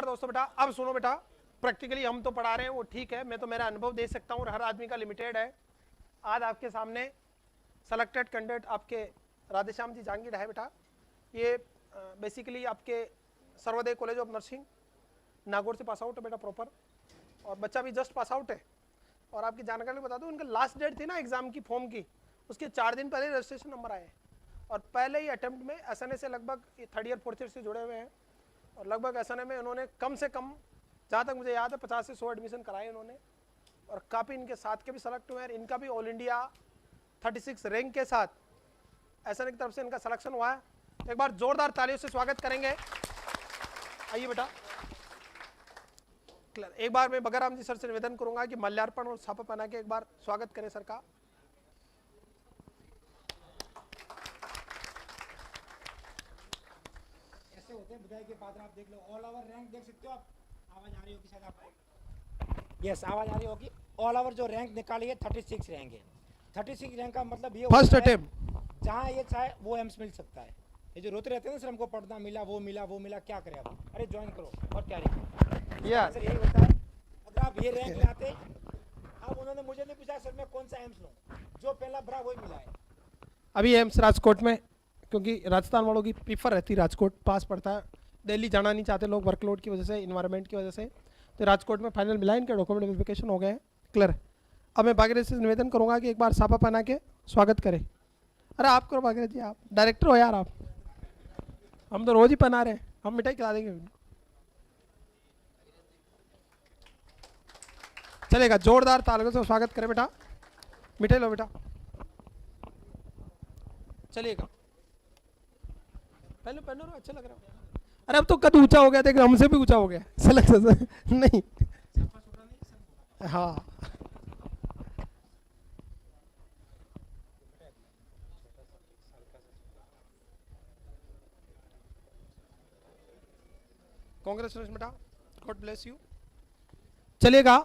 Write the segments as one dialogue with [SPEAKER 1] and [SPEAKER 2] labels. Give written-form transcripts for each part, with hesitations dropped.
[SPEAKER 1] दोस्तों बेटा अब सुनो बेटा, प्रैक्टिकली हम तो पढ़ा रहे हैं वो ठीक है, मैं तो मेरा अनुभव दे सकता हूँ और हर आदमी का लिमिटेड है। आज आपके सामने सेलेक्टेड कैंडिडेट आपके राधेश्याम जी जांगीड़ है बेटा। ये बेसिकली आपके Sarvodaya college of nursing Nagaur से पास आउट है बेटा प्रॉपर, और बच्चा भी जस्ट पास आउट है। और आपकी जानकारी बता दूं, उनका लास्ट डेट थी ना एग्जाम की फॉर्म की, उसके 4 दिन पहले रजिस्ट्रेशन नंबर आए और पहले ही अटेम्प्ट में एसएनए से लगभग 3rd ईयर 4th ईयर से जुड़े हुए हैं। और लगभग एसएनए में उन्होंने कम से कम, जहाँ तक मुझे याद है, 50 से 100 एडमिशन कराए उन्होंने, और काफ़ी इनके साथ के भी सेलेक्ट हुए हैं। इनका भी ऑल इंडिया 36 रैंक के साथ एसएनए की तरफ से इनका सिलेक्शन हुआ है। एक बार जोरदार तालियों से स्वागत करेंगे। आइए बेटा। एक बार मैं बगराम जी सर से निवेदन करूंगा कि माल्यार्पण और छापा पहना के एक बार स्वागत करें सर का।
[SPEAKER 2] ऐसे होते हैं बधाई के पात्र। आप देख लो ऑल ओवर रैंक देख सकते हो आप। आवाज आ रही होगी शायद आपको। यस आवाज आ रही होगी। ऑल ओवर जो रैंक निकाली है 36 रैंक है। 36 रैंक का मतलब ये
[SPEAKER 1] फर्स्ट अटेम्प्ट
[SPEAKER 2] जहाँ ये चाहे वो एम्स मिल सकता है। ये जो रोते रहते हैं ना सर हमको पढ़ना मिला वो मिला वो मिला, क्या करें आप? अरे ज्वाइन करो और तैयारी करो। सर यही होता है। अगर आप ये रैंक लाते, अब उन्होंने मुझे नहीं पूछा सर मैं कौन सा एम्स लूँ, जो पहला भरा वही मिला है।
[SPEAKER 1] अभी एम्स राजकोट में, क्योंकि राजस्थान वालों की प्रीफर रहती है राजकोट, पास पड़ता है, दिल्ली जाना नहीं चाहते लोग वर्कलोड की वजह से, इन्वायरमेंट की वजह से, तो राजकोट में फाइनल मिला, इनके डॉक्यूमेंट वेरिफिकेशन हो गए हैं क्लियर। अब मैं भागीरथ से निवेदन करूंगा कि एक बार सापा पहना के स्वागत करें। अरे आप करो भागीरथ जी, आप डायरेक्टर हो यार आप, हम तो रोज ही पहना रहे हैं, हम मिठाई खिला देंगे। चलेगा, जोरदार तालियों से स्वागत करें बेटा। मिठाई लो बेटा, चलिएगा। पहले पहनो, अच्छा लग रहा है। अरे अब तो कद ऊंचा हो गया, देख हमसे भी ऊंचा हो गया सिलेक्शन नहीं। हाँ कांग्रेचुलेशन बेटा, गॉड ब्लेस यू। चलेगा,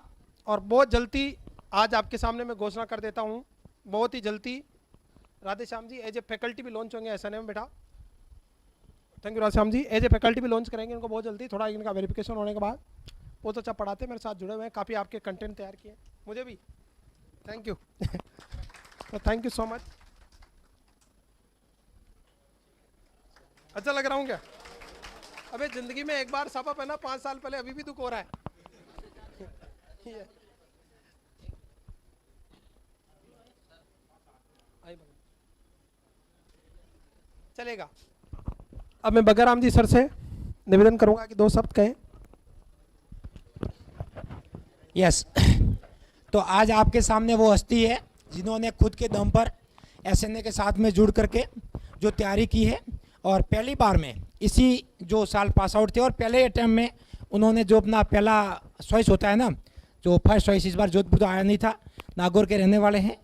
[SPEAKER 1] और बहुत जल्दी आज आपके सामने मैं घोषणा कर देता हूँ, बहुत ही जल्दी Radheshyam ji as a faculty भी लॉन्च होंगे एसएनए में बेटा। Thank you Radheshyam ji, as a faculty भी लॉन्च करेंगे इनको बहुत जल्दी, थोड़ा इनका वेरिफिकेशन होने के बाद। बहुत अच्छा पढ़ाते हैं, मेरे साथ जुड़े हुए हैं, काफ़ी आपके कंटेंट तैयार किए, मुझे भी थैंक यू। तो थैंक यू सो मच। अच्छा लग रहा हूँ क्या? अबे जिंदगी में एक बार सापा पहना 5 साल पहले, अभी भी दुख हो रहा है। चलेगा, अब मैं बगराम जी सर से निवेदन करूंगा कि 2 शब्द कहें।
[SPEAKER 2] यस तो आज आपके सामने वो हस्ती है जिन्होंने खुद के दम पर एसएनए के साथ में जुड़ करके जो तैयारी की है, और पहली बार में इसी जो साल पास आउट थे और पहले अटैम्प्ट में उन्होंने जो अपना पहला चॉइस होता है ना, जो फर्स्ट चॉइस, इस बार जोधपुर तो आया नहीं था, नागौर के रहने वाले हैं,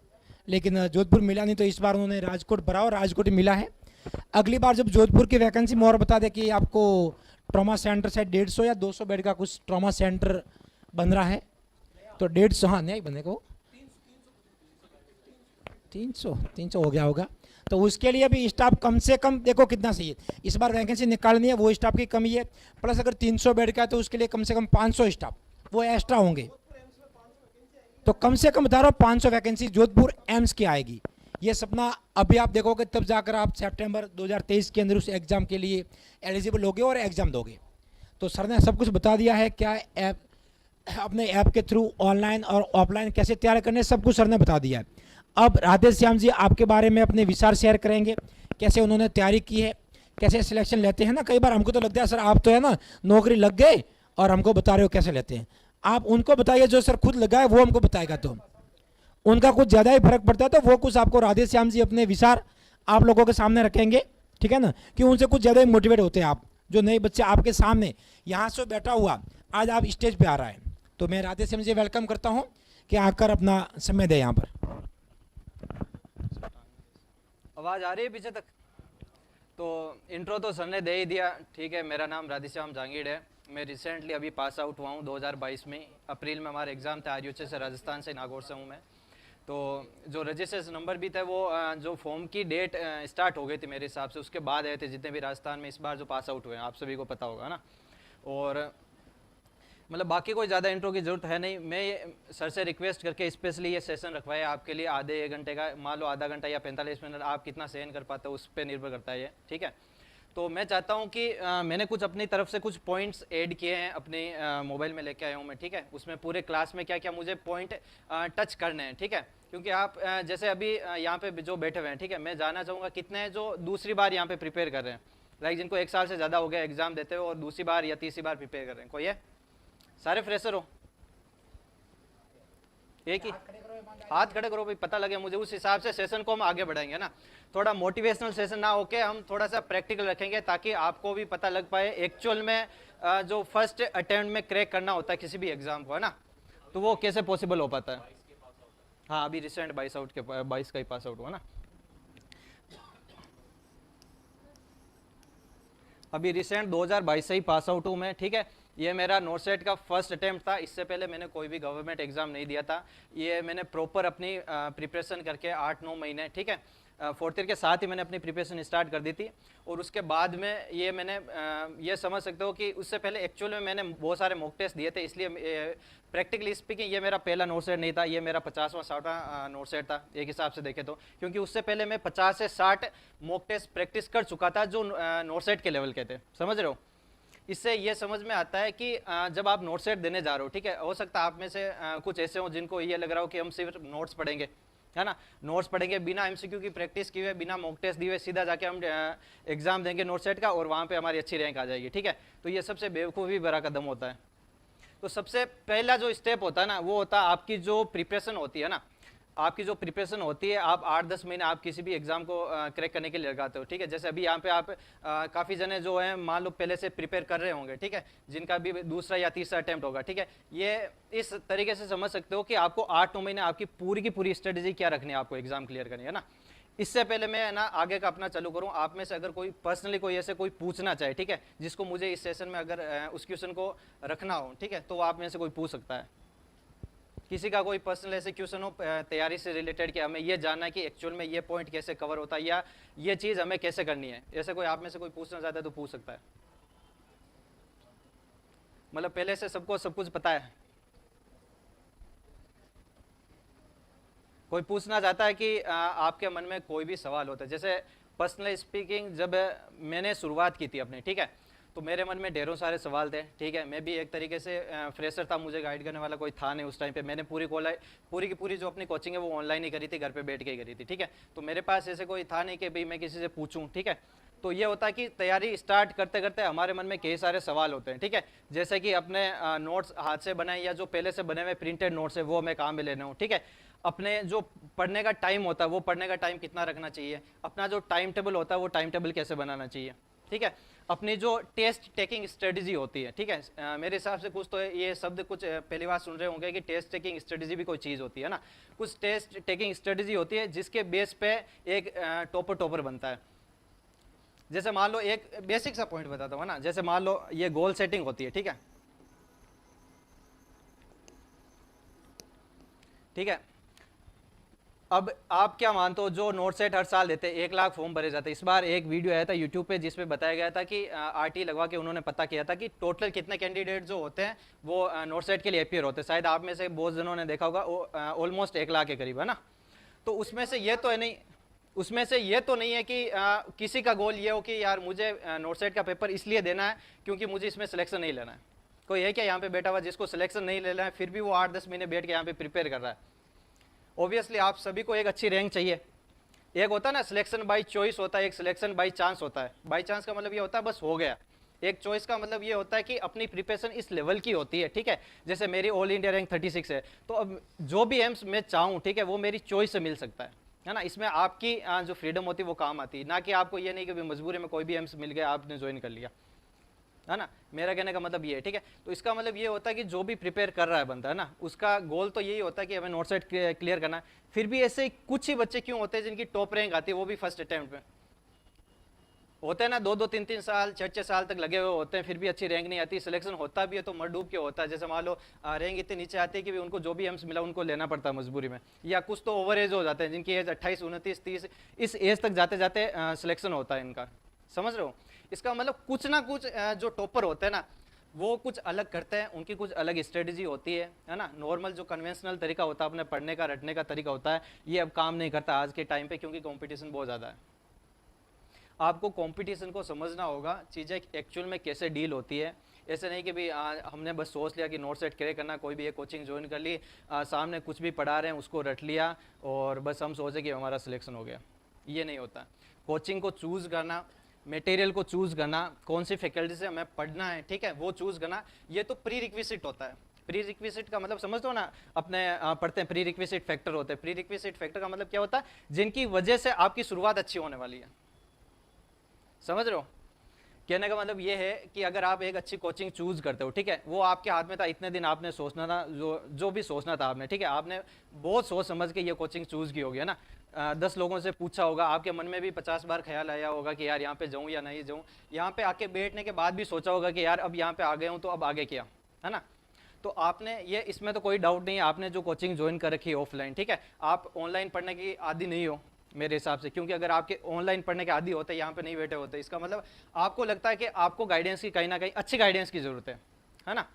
[SPEAKER 2] लेकिन जोधपुर मिला नहीं, तो इस बार उन्होंने राजकोट भरा और राजकोट मिला है। अगली बार जब जोधपुर की वैकेंसी में और बता दें कि आपको ट्रॉमा सेंटर से 150 या 200 बेड का कुछ ट्रॉमा सेंटर बन रहा है, तो 150, हाँ नहीं बनेगा वो 300 हो गया होगा, तो उसके लिए भी स्टाफ कम से कम देखो कितना चाहिए। इस बार वैकेंसी निकालनी है, वो स्टाफ की कमी है, प्लस अगर 300 बेड का है तो उसके लिए कम से कम 500 स्टाफ वो एक्स्ट्रा होंगे, तो कम से कम बता रहा हूँ 500 वैकेंसी जोधपुर एम्स की आएगी। ये सपना अभी आप देखोगे तब जाकर आप सितंबर 2023 के अंदर उस एग्ज़ाम के लिए एलिजिबल होगे और एग्ज़ाम दोगे। तो सर ने सब कुछ बता दिया है, क्या ऐप, अपने ऐप के थ्रू ऑनलाइन और ऑफलाइन कैसे तैयार करने, सब कुछ सर ने बता दिया है। अब राधेश्याम जी आपके बारे में अपने विचार शेयर करेंगे, कैसे उन्होंने तैयारी की है, कैसे सिलेक्शन लेते हैं ना। कई बार हमको तो लगता है सर आप तो है ना नौकरी लग गए और हमको बता रहे हो कैसे लेते हैं। आप उनको बताइए जो सर खुद लगा है वो हमको बताएगा, तो उनका कुछ ज़्यादा ही फर्क पड़ता है, तो वो कुछ आपको राधेश्याम जी अपने विचार आप लोगों के सामने रखेंगे, ठीक है ना, कि उनसे कुछ ज़्यादा ही मोटिवेट होते हैं आप, जो नए बच्चे आपके सामने यहाँ से बैठा हुआ आज आप स्टेज पे आ रहा है। तो मैं राधेश्याम जी वेलकम करता हूँ कि आकर अपना समय दे यहाँ पर।
[SPEAKER 3] आवाज़ आ रही है पीछे तक? तो इंट्रो तो सर ने दे ही दिया, ठीक है। मेरा नाम राधेश्याम जांगीड़ है, मैं रिसेंटली अभी पास आउट हुआ हूँ 2022 में, अप्रैल में हमारा एग्ज़ाम था, आरयूचे से, राजस्थान से, नागौर से हूँ मैं। तो जो रजिस्ट्रेशन नंबर भी था वो जो फॉर्म की डेट स्टार्ट हो गई थी मेरे हिसाब से, उसके बाद आए थे जितने भी राजस्थान में इस बार जो पास आउट हुए हैं, आप सभी को पता होगा ना। और मतलब बाकी कोई ज़्यादा इंट्रो की ज़रूरत है नहीं। मैं ये सर से रिक्वेस्ट करके स्पेशली ये सेशन रखवाया आपके लिए, आधे 1 घंटे का, मान लो आधा घंटा या 45 मिनट, आप कितना सहन कर पाते हो उस पर निर्भर करता है ये, ठीक है। तो मैं चाहता हूँ कि मैंने कुछ अपनी तरफ से कुछ पॉइंट्स ऐड किए हैं अपने मोबाइल में लेके आया हूँ मैं, ठीक है। उसमें पूरे क्लास में क्या क्या मुझे पॉइंट टच करने हैं, ठीक है। क्योंकि आप जैसे अभी यहाँ पे जो बैठे हुए हैं, ठीक है, मैं जानना चाहूँगा कितने हैं जो दूसरी बार यहाँ पे प्रिपेयर कर रहे हैं, लाइक जिनको 1 साल से ज़्यादा हो गया एग्जाम देते हो और दूसरी बार या तीसरी बार प्रिपेयर कर रहे हैं। कोई है? सारे फ्रेशर हो? एक ही हाथ खड़े करो भाई, पता लगे मुझे, उस हिसाब से सेशन को हम आगे बढ़ाएंगे ना। थोड़ा मोटिवेशनल सेशन ना होके हम थोड़ा सा प्रैक्टिकल रखेंगे ताकि आपको भी पता लग पाए एक्चुअल में जो फर्स्ट अटेम्प्ट में क्रैक करना होता है किसी भी एग्जाम को, है ना, तो वो कैसे पॉसिबल हो पाता है। हाँ, अभी रिसेंट 22 का ही पास आउट हुआ ना, अभी रिसेंट 2022 से ही पास आउट हूँ मैं, ठीक है। ये मेरा नोटसेट का फर्स्ट अटेम्प्ट था, इससे पहले मैंने कोई भी गवर्नमेंट एग्जाम नहीं दिया था। ये मैंने प्रॉपर अपनी प्रिपरेशन करके 8-9 महीने, ठीक है, 4th ईयर के साथ ही मैंने अपनी प्रिपरेशन स्टार्ट कर दी थी। और उसके बाद में ये मैंने ये समझ सकते हो कि उससे पहले एक्चुअल में मैंने बहुत सारे मॉक टेस्ट दिए थे, इसलिए प्रैक्टिकली स्पीकिंग ये मेरा पहला नोट सेट नहीं था, ये मेरा 50वां 60वां नोट सेट था एक हिसाब से देखे तो, क्योंकि उससे पहले मैं 50 से 60 मॉक टेस्ट प्रैक्टिस कर चुका था जो नोट सेट के लेवल के थे, समझ रहे हो। इससे ये समझ में आता है कि जब आप नोट सेट देने जा रहे हो, ठीक है, हो सकता है आप में से कुछ ऐसे हो जिनको ये लग रहा हो कि हम सिर्फ नोट्स पढ़ेंगे, है ना, नोट्स पढ़ेंगे बिना एमसीक्यू की प्रैक्टिस किए हुए, बिना मॉक टेस्ट दिए हुए, सीधा जाके हम एग्जाम देंगे नोट सेट का और वहाँ पे हमारी अच्छी रैंक आ जाएगी, ठीक है। तो ये सबसे बेवकूफ़ी भरा कदम होता है। तो सबसे पहला जो स्टेप होता है ना, वो होता है आपकी जो प्रिपरेशन होती है ना, आपकी जो प्रिपरेशन होती है, आप 8-10 महीने आप किसी भी एग्जाम को क्रैक करने के लिए लगाते हो, ठीक है। जैसे अभी यहाँ पे आप काफ़ी जने जो हैं मान लो पहले से प्रिपेयर कर रहे होंगे, ठीक है, जिनका भी दूसरा या तीसरा अटेम्प्ट होगा, ठीक है। ये इस तरीके से समझ सकते हो कि आपको 8-9 महीने आपकी पूरी की पूरी स्ट्रेटेजी क्या रखनी है, आपको एग्जाम क्लियर करनी है ना। इससे पहले मैं ना आगे का अपना चालू करूं, आप में से अगर कोई पर्सनली कोई ऐसे कोई पूछना चाहे, ठीक है, जिसको मुझे इस सेशन में अगर उस क्वेश्चन को रखना हो, ठीक है, तो आप में से कोई पूछ सकता है। किसी का कोई पर्सनल ऐसे क्वेश्चन हो तैयारी से रिलेटेड कि हमें ये जानना है कि एक्चुअल में ये पॉइंट कैसे कवर होता है या ये चीज़ हमें कैसे करनी है, ऐसे कोई आप में से कोई पूछना चाहता है तो पूछ सकता है। मतलब पहले से सबको सब कुछ पता है। कोई पूछना चाहता है कि आपके मन में कोई भी सवाल होता है, जैसे पर्सनल स्पीकिंग जब मैंने शुरुआत की थी अपनी, ठीक है, तो मेरे मन में ढेरों सारे सवाल थे, ठीक है। मैं भी एक तरीके से फ्रेशर था, मुझे गाइड करने वाला कोई था नहीं उस टाइम पे। मैंने पूरी की पूरी जो अपनी कोचिंग है वो ऑनलाइन ही करी थी, घर पे बैठ के ही करी थी, ठीक है। तो मेरे पास ऐसे कोई था नहीं कि भाई मैं किसी से पूछूं, ठीक है। तो ये होता है कि तैयारी स्टार्ट करते करते हमारे मन में कई सारे सवाल होते हैं, ठीक है। जैसे कि अपने नोट्स हाथ से बनाए या जो पहले से बने हुए प्रिंटेड नोट्स है वो मैं काम में लेने हूँ, ठीक है। अपने जो पढ़ने का टाइम होता है वो पढ़ने का टाइम कितना रखना चाहिए, अपना जो टाइम टेबल होता है वो टाइम टेबल कैसे बनाना चाहिए, ठीक है। अपनी जो टेस्ट टेकिंग स्ट्रेटजी होती है, ठीक है, मेरे हिसाब से कुछ तो ये शब्द कुछ पहली बार सुन रहे होंगे कि टेस्ट टेकिंग स्ट्रेटजी भी कोई चीज़ होती है ना। कुछ टेस्ट टेकिंग स्ट्रेटजी होती है जिसके बेस पे एक टॉपर बनता है। जैसे मान लो एक बेसिक सा पॉइंट बताता हूँ ना, जैसे मान लो ये गोल सेटिंग होती है, ठीक है, ठीक है। अब आप क्या मानते हो जो नोट सेट हर साल देते हैं, 1 लाख फॉर्म भरे जाते हैं। इस बार एक वीडियो आया था यूट्यूब पे जिसमें बताया गया था कि आरटी लगवा के उन्होंने पता किया था कि टोटल कितने कैंडिडेट जो होते हैं वो नोट सेट के लिए अपियर होते हैं। शायद आप में से बहुत जनों ने देखा होगा, ऑलमोस्ट 1 लाख के करीब, है ना। तो उसमें से ये तो है नहीं, उसमें से ये तो नहीं है कि किसी का गोल ये हो कि यार मुझे नोट सेट का पेपर इसलिए देना है क्योंकि मुझे इसमें सिलेक्शन नहीं लेना है। कोई है क्या यहाँ पे बैठा हुआ जिसको सिलेक्शन नहीं लेना है फिर भी वो 8-10 महीने बैठ के यहाँ पे प्रिपेयर कर रहा है? ऑब्वियसली आप सभी को एक अच्छी रैंक चाहिए। एक होता है ना सिलेक्शन बाय चॉइस होता है, एक सिलेक्शन बाय चांस होता है। बाय चांस का मतलब ये होता है बस हो गया। एक चॉइस का मतलब ये होता है कि अपनी प्रिपरेशन इस लेवल की होती है, ठीक है। जैसे मेरी ऑल इंडिया रैंक 36 है, तो अब जो भी एम्स मैं चाहूँ, ठीक है, वो मेरी चॉइस से मिल सकता है ना। इसमें आपकी जो फ्रीडम होती है वो काम आती है, ना कि आपको ये नहीं कि मजबूरी में कोई भी एम्स मिल गया आपने ज्वाइन कर लिया, है ना। मेरा कहने का मतलब ये है, ठीक है। तो इसका मतलब ये होता है कि जो भी प्रिपेयर कर रहा है बंदा, है ना, उसका गोल तो यही होता है कि हमें नोट सेट क्लियर करना है। फिर भी ऐसे कुछ ही बच्चे क्यों होते हैं जिनकी टॉप रैंक आती है, वो भी फर्स्ट अटेम्प्ट में होते हैं ना। 2-2, 3-3 साल 6-6 साल तक लगे हुए होते हैं, फिर भी अच्छी रैंक नहीं आती। सिलेक्शन होता भी है तो मर डूब के होता है। जैसे मान लो रैंक इतनी नीचे आती है कि उनको जो भी एम्स मिला उनको लेना पड़ता है मजबूरी में, या कुछ तो ओवर एज हो जाते हैं जिनकी एज 28, 29, 30 इस एज तक जाते जाते सिलेक्शन होता है इनका, समझ रहे हो। इसका मतलब कुछ ना कुछ जो टॉपर होते हैं ना, वो कुछ अलग करते हैं, उनकी कुछ अलग स्ट्रेटजी होती है ना। नॉर्मल जो कन्वेंशनल तरीका होता है अपने पढ़ने का रटने का तरीका होता है, ये अब काम नहीं करता आज के टाइम पे, क्योंकि कंपटीशन बहुत ज़्यादा है। आपको कंपटीशन को समझना होगा, चीज़ें एक्चुअल में कैसे डील होती है। ऐसे नहीं कि भी हमने बस सोच लिया कि नोट सेट क्रैक करना, कोई भी एक कोचिंग ज्वाइन कर ली, सामने कुछ भी पढ़ा रहे हैं उसको रट लिया और बस हम सोचे कि हमारा सिलेक्शन हो गया। ये नहीं होता। कोचिंग को चूज़ करना, मटेरियल को चूज़ करना, कौन सी फैकल्टी से हमें पढ़ना है, ठीक है, वो चूज़ करना, ये तो प्री रिक्विजिट होता है। प्री रिक्विजिट का मतलब समझ दो ना, अपने पढ़ते हैं प्री रिक्विजिट फैक्टर होते हैं। प्री रिक्विजिट फैक्टर का मतलब क्या होता है, जिनकी वजह से आपकी शुरुआत अच्छी होने वाली है। समझ रहे हो? कहने का मतलब ये है कि अगर आप एक अच्छी कोचिंग चूज करते हो, ठीक है, वो आपके हाथ में था, इतने दिन आपने सोचना था, जो भी सोचना था आपने, ठीक है, आपने बहुत सोच समझ के ये कोचिंग चूज की होगी, है ना। 10 लोगों से पूछा होगा, आपके मन में भी 50 बार ख्याल आया होगा कि यार यहाँ पे जाऊँ या नहीं जाऊँ। यहाँ पे आके बैठने के बाद भी सोचा होगा कि यार अब यहाँ पे आ गया हूँ तो अब आगे क्या, है ना। तो आपने ये, इसमें तो कोई डाउट नहीं है, आपने जो कोचिंग ज्वाइन कर रखी है ऑफलाइन, ठीक है, आप ऑनलाइन पढ़ने की आदी नहीं हो मेरे हिसाब से, क्योंकि अगर आपके ऑनलाइन पढ़ने के आदी होते, यहाँ पे नहीं बैठे होते, इसका मतलब आपको लगता है कि आपको गाइडेंस की कहीं ना कहीं अच्छी गाइडेंस की जरूरत है ना।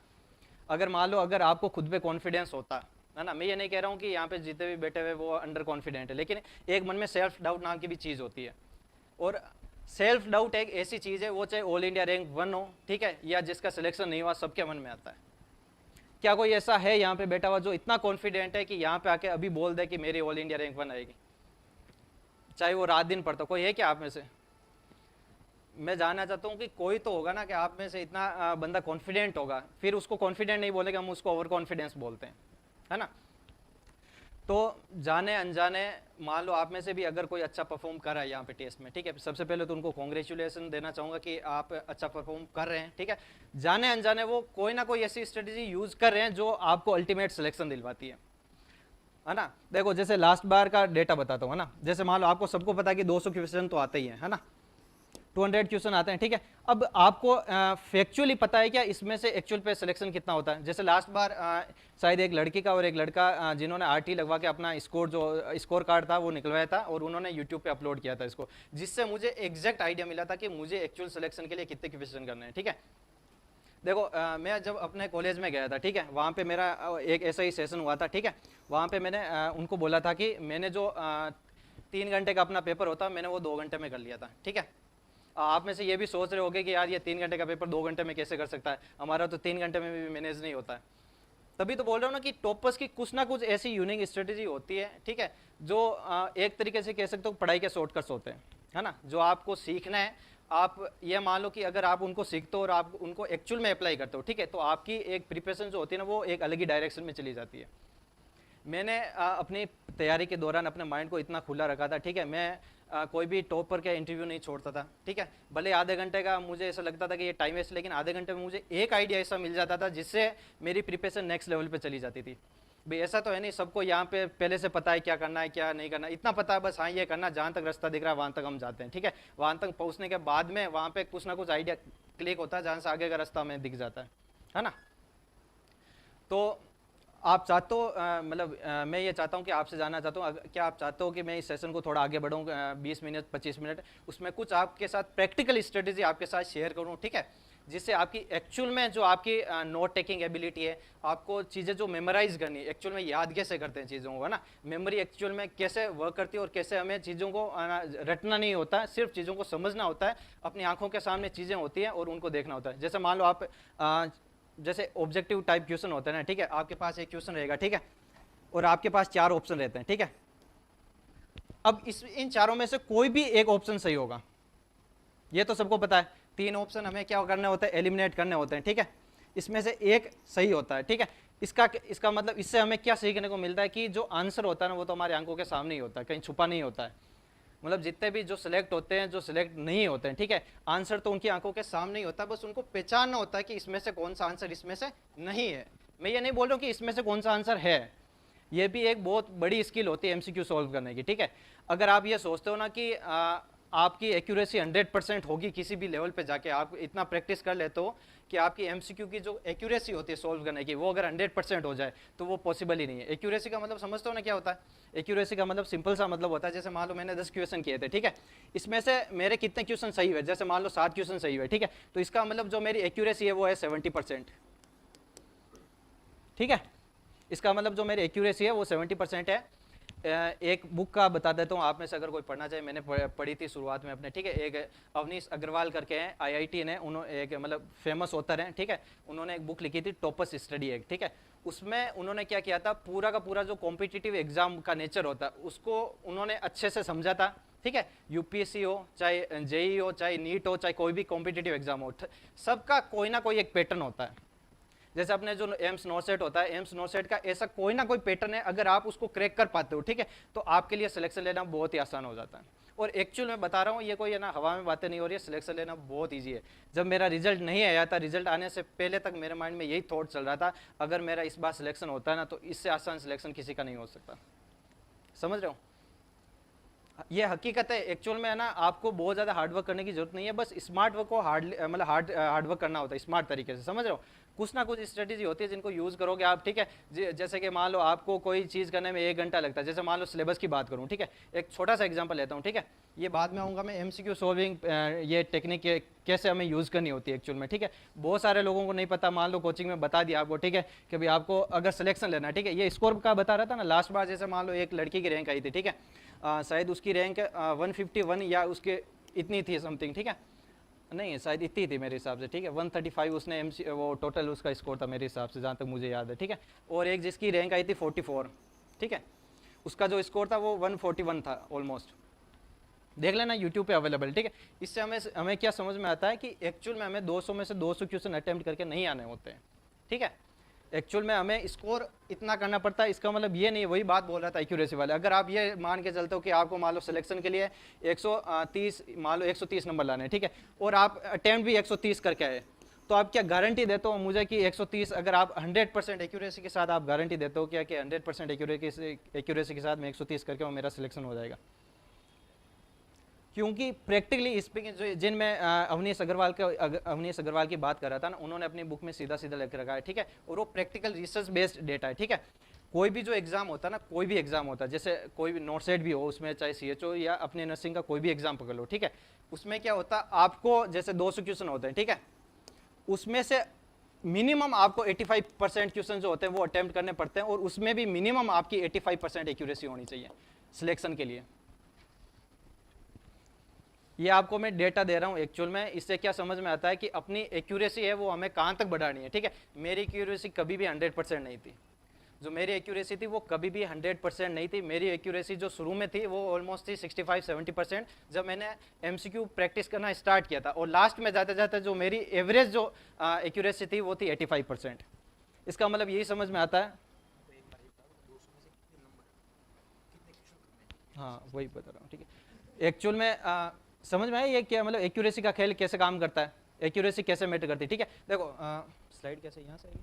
[SPEAKER 3] अगर मान लो अगर आपको खुद पे कॉन्फिडेंस होता है ना, मैं ये नहीं कह रहा हूँ कि यहाँ पे जितने भी बैठे हुए वो अंडर कॉन्फिडेंट है, लेकिन एक मन में सेल्फ डाउट नाम की भी चीज़ होती है। और सेल्फ डाउट एक ऐसी चीज़ है, वो चाहे ऑल इंडिया रैंक 1 हो, ठीक है, या जिसका सिलेक्शन नहीं हुआ, सबके मन में आता है। क्या कोई ऐसा है यहाँ पे बैठा हुआ जो इतना कॉन्फिडेंट है कि यहाँ पे आके अभी बोल दे कि मेरी ऑल इंडिया रैंक 1 आएगी, चाहे वो रात दिन पढ़ता? कोई है क्या आप में से? मैं जानना चाहता हूँ कि कोई तो होगा ना कि आप में से इतना बंदा कॉन्फिडेंट होगा, फिर उसको कॉन्फिडेंट नहीं बोलेगा, हम उसको ओवर कॉन्फिडेंस बोलते हैं, है ना। तो जाने अनजाने मान लो आप में से भी अगर कोई अच्छा परफॉर्म कर रहा है यहाँ पे टेस्ट में, ठीक है, सबसे पहले तो उनको कॉन्ग्रेचुलेसन देना चाहूँगा कि आप अच्छा परफॉर्म कर रहे हैं, ठीक है। जाने अनजाने वो कोई ना कोई ऐसी स्ट्रेटेजी यूज कर रहे हैं जो आपको अल्टीमेट सिलेक्शन दिलवाती है ना। देखो जैसे लास्ट बार का डेटा बताता हूँ, है ना। जैसे मान लो आपको सबको पता है कि 200 क्वेश्चन तो आते ही है ना, 200 क्वेश्चन आते हैं, ठीक है। अब आपको फैक्चुअली पता है क्या इसमें से एक्चुअल पे सिलेक्शन कितना होता है? जैसे लास्ट बार शायद एक लड़की का और एक लड़का जिन्होंने आरटी लगवा के अपना स्कोर, जो स्कोर कार्ड था वो निकलवाया था, और उन्होंने यूट्यूब पे अपलोड किया था इसको, जिससे मुझे एग्जैक्ट आइडिया मिला था कि मुझे एक्चुअल सिलेक्शन के लिए कितने क्वेश्चन करने हैं, ठीक है। देखो मैं जब अपने कॉलेज में गया था, ठीक है, वहाँ पे मेरा एक ऐसा ही सेशन हुआ था, ठीक है। वहाँ पे मैंने उनको बोला था कि मैंने जो 3 घंटे का अपना पेपर होता मैंने वो 2 घंटे में कर लिया था, ठीक है। आप में से ये भी सोच रहे होगे कि यार ये 3 घंटे का पेपर 2 घंटे में कैसे कर सकता है, हमारा तो 3 घंटे में भी मैनेज नहीं होता है। तभी तो बोल रहा हूँ ना कि टॉपर्स की कुछ ना कुछ ऐसी यूनिक स्ट्रेटेजी होती है, ठीक है, जो एक तरीके से कह सकते हो पढ़ाई के शॉर्टकट्स होते हैं, है ना, जो आपको सीखना है। आप ये मान लो कि अगर आप उनको सीखते हो और आप उनको एक्चुअल में अप्लाई करते हो, ठीक है, तो आपकी एक प्रिपरेशन जो होती है ना वो एक अलग ही डायरेक्शन में चली जाती है। मैंने अपनी तैयारी के दौरान अपने माइंड को इतना खुला रखा था, ठीक है, मैं कोई भी टॉपर का इंटरव्यू नहीं छोड़ता था, ठीक है। भले आधे घंटे का मुझे ऐसा लगता था कि ये टाइम वेस्ट, लेकिन आधे घंटे में मुझे एक आइडिया ऐसा मिल जाता था जिससे मेरी प्रिपरेशन नेक्स्ट लेवल पे चली जाती थी। भाई ऐसा तो है नहीं सबको यहाँ पे पहले से पता है क्या करना है क्या नहीं करना, इतना पता है बस, हाँ ये करना, जहाँ तक रास्ता दिख रहा है वहाँ तक हम जाते हैं, ठीक है। वहाँ तक पहुँचने के बाद में वहाँ पे कुछ ना कुछ आइडिया क्लिक होता है, जहाँ से आगे का रास्ता हमें दिख जाता है ना। तो आप चाहते हो मतलब मैं ये चाहता हूँ कि आपसे जानना चाहता हूँ, क्या आप चाहते हो कि मैं इस सेशन को थोड़ा आगे बढ़ाऊँ 20 मिनट 25 मिनट, उसमें कुछ आपके साथ प्रैक्टिकल स्ट्रेटेजी आपके साथ शेयर करूँ, ठीक है, जिससे आपकी एक्चुअल में जो आपकी नोट टेकिंग एबिलिटी है, आपको चीज़ें जो मेमोराइज करनी है, एक्चुअल में याद कैसे करते हैं चीज़ों को, है ना, मेमोरी एक्चुअल में कैसे वर्क करती है और कैसे हमें चीज़ों को रटना नहीं होता है, सिर्फ चीज़ों को समझना होता है, अपनी आंखों के सामने चीज़ें होती हैं और उनको देखना होता है। जैसे मान लो आप जैसे ऑब्जेक्टिव टाइप क्वेश्चन होते हैं ना, ठीक है, आपके पास एक क्वेश्चन रहेगा, ठीक है, और आपके पास 4 ऑप्शन रहते हैं, ठीक है। अब इन चारों में से कोई भी एक ऑप्शन सही होगा, ये तो सबको पता है। 3 ऑप्शन हमें क्या करने होते हैं, एलिमिनेट करने होते हैं, ठीक है। इसमें से एक सही होता है, ठीक है। इसका मतलब इससे हमें क्या सीखने को मिलता है कि जो आंसर होता है ना वो तो हमारी आंखों के सामने ही होता है, कहीं छुपा नहीं होता है। मतलब जितने भी जो सिलेक्ट होते हैं, जो सिलेक्ट नहीं होते हैं, ठीक है, आंसर तो उनकी आंखों के सामने ही होता है, बस उनको पहचानना होता है कि इसमें से कौन सा आंसर इसमें से नहीं है। मैं ये नहीं बोल रहा हूँ कि इसमें से कौन सा आंसर है, ये भी एक बहुत बड़ी स्किल होती है एमसीक्यू सॉल्व करने की, ठीक है। अगर आप ये सोचते हो ना कि आपकी एक्यूरेसी 100% होगी किसी भी लेवल पे जाके, आप इतना प्रैक्टिस कर लेते हो कि आपकी एमसीक्यू की जो एक्यूरेसी होती है सॉल्व करने की, वो अगर 100% हो जाए तो वो पॉसिबल ही नहीं है। एक्यूरेसी का मतलब समझते हो ना क्या होता है? एक्यूरेसी का मतलब सिंपल सा मतलब होता है, जैसे मान लो मैंने 10 क्वेश्चन किए थे, ठीक है, इसमें से मेरे कितने क्वेश्चन सही हुए, जैसे मान लो 7 क्वेश्चन सही हुए, ठीक है, तो इसका मतलब जो मेरी एक्यूरेसी है वो है 70%, ठीक है, इसका मतलब जो मेरी एक्यूरेसी है वो 70% है। एक बुक का बता देता हूँ, आप में से अगर कोई पढ़ना चाहे, मैंने पढ़ी थी शुरुआत में अपने, ठीक है, एक अवनीश अग्रवाल करके हैं, आईआईटी ने, उन्होंने एक मतलब फेमस ऑथर हैं, ठीक है, उन्होंने एक बुक लिखी थी टॉपर्स स्टडी एक्ट, ठीक है, उसमें उन्होंने क्या किया था, पूरा का पूरा जो कॉम्पिटिटिव एग्जाम का नेचर होता है उसको उन्होंने अच्छे से समझा था, ठीक है, यूपीएससी हो चाहे जेई हो चाहे नीट हो चाहे कोई भी कॉम्पिटिटिव एग्जाम हो, सबका कोई ना कोई एक पैटर्न होता है। जैसे अपने जो एम्स नॉरसेट होता है, एम्स नॉरसेट का ऐसा कोई ना कोई पैटर्न है, अगर आप उसको क्रैक कर पाते हो, ठीक है, तो आपके लिए सिलेक्शन लेना बहुत ही आसान हो जाता है। और एक्चुअल में बता रहा हूँ, ये कोई है ना हवा में बातें नहीं हो रही है, सिलेक्शन लेना बहुत ईजी है। जब मेरा रिजल्ट नहीं आया था, रिजल्ट आने से पहले तक मेरे माइंड में यही थॉट चल रहा था, अगर मेरा इस बार सिलेक्शन होता है ना तो इससे आसान सिलेक्शन किसी का नहीं हो सकता। समझ रहे हो? ये हकीकत है। एक्चुअल में है ना, आपको बहुत ज़्यादा हार्डवर्क करने की जरूरत नहीं है, बस स्मार्ट वर्क को हार्डवर्क करना होता है स्मार्ट तरीके से। समझ रहे हो? कुछ ना कुछ स्ट्रेटेजी होती है जिनको यूज़ करोगे आप, ठीक है। जैसे कि मान लो आपको कोई चीज़ करने में 1 घंटा लगता है, जैसे मान लो सिलेबस की बात करूँ, ठीक है, एक छोटा सा एग्जांपल लेता हूँ, ठीक है, ये बाद में आऊँगा मैं, एमसीक्यू सॉल्विंग, ये टेक्निक कैसे हमें यूज़ करनी होती है एक्चुअल में, ठीक है, बहुत सारे लोगों को नहीं पता। मान लो कोचिंग में बता दिया आपको, ठीक है, कि भाई आपको अगर सिलेक्शन लेना है, ठीक है, ये स्कोर का बता रहा था ना लास्ट बार, जैसे मान लो एक लड़की की रैंक आई थी, ठीक है, शायद उसकी रैंक 151 या उसके इतनी थी समथिंग, ठीक है, नहीं शायद इतनी थी मेरे हिसाब से, ठीक है, 135 उसने एमसी वो टोटल उसका स्कोर था मेरे हिसाब से, जहाँ तक मुझे याद है, ठीक है, और एक जिसकी रैंक आई थी 44, ठीक है, उसका जो स्कोर था वो 141 था ऑलमोस्ट। देख लेना यूट्यूब पे अवेलेबल, ठीक है। इससे हमें क्या समझ में आता है कि एक्चुअल में हमें 200 में से 200 क्वेश्चन अटेम्प्ट करके नहीं आने होते हैं, ठीक है। एक्चुअल में हमें स्कोर इतना करना पड़ता है, इसका मतलब ये नहीं, वही बात बोल रहा था एक्यूरेसी वाले, अगर आप ये मान के चलते हो कि आपको मान लो सिलेक्शन के लिए 130 मान लो 130 नंबर लाने, ठीक है, और आप अटेम्प्ट भी 130 करके आए, तो आप क्या गारंटी देते हो मुझे कि 130, अगर आप 100% एक्यूरेसी के साथ आप गारंटी देते हो क्या कि 100% एक्यूरेसी के साथ मैं 130 करके मेरा सिलेक्शन हो जाएगा? क्योंकि प्रैक्टिकली स्पीकिंग जिनमें अवनीश अग्रवाल की बात कर रहा था ना, उन्होंने अपनी बुक में सीधा सीधा लिख रखा है, ठीक है, और वो प्रैक्टिकल रिसर्च बेस्ड डेटा है, ठीक है। कोई भी जो एग्जाम होता है ना, कोई भी एग्जाम होता है, जैसे कोई भी नॉर्सेट भी हो उसमें, चाहे सीएचओ या अपने नर्सिंग का कोई भी एग्जाम पकड़ लो, ठीक है, उसमें क्या होता है, आपको जैसे 200 क्वेश्चन होते हैं, ठीक है, उसमें से मिनिमम आपको 85% क्वेश्चन जो होते हैं वो अटेम्प्ट करने पड़ते हैं, और उसमें भी मिनिमम आपकी 85% एक्यूरेसी होनी चाहिए सिलेक्शन के लिए। ये आपको मैं डेटा दे रहा हूँ एक्चुअल में, इससे क्या समझ में आता है कि अपनी एक्यूरेसी है वो हमें कहाँ तक बढ़ानी है, ठीक है। मेरी एक्यूरेसी कभी भी 100% नहीं थी, जो मेरी एक्यूरेसी थी वो कभी भी 100% नहीं थी। मेरी एक्यूरेसी जो शुरू में थी वो ऑलमोस्ट थी 65-70%, जब मैंने एमसीक्यू प्रैक्टिस करना स्टार्ट किया था, और लास्ट में जाते जाते जो मेरी एवरेज जो एक्यूरेसी थी वो थी 85%। इसका मतलब यही समझ में आता है, हाँ वही बता रहा हूँ, ठीक है। एक्चुअल में समझ में आया ये क्या मतलब एक्यूरेसी का खेल कैसे काम करता है, एक्यूरेसी कैसे मैटर करती है, ठीक है। देखो स्लाइड कैसे यहाँ से आएगी,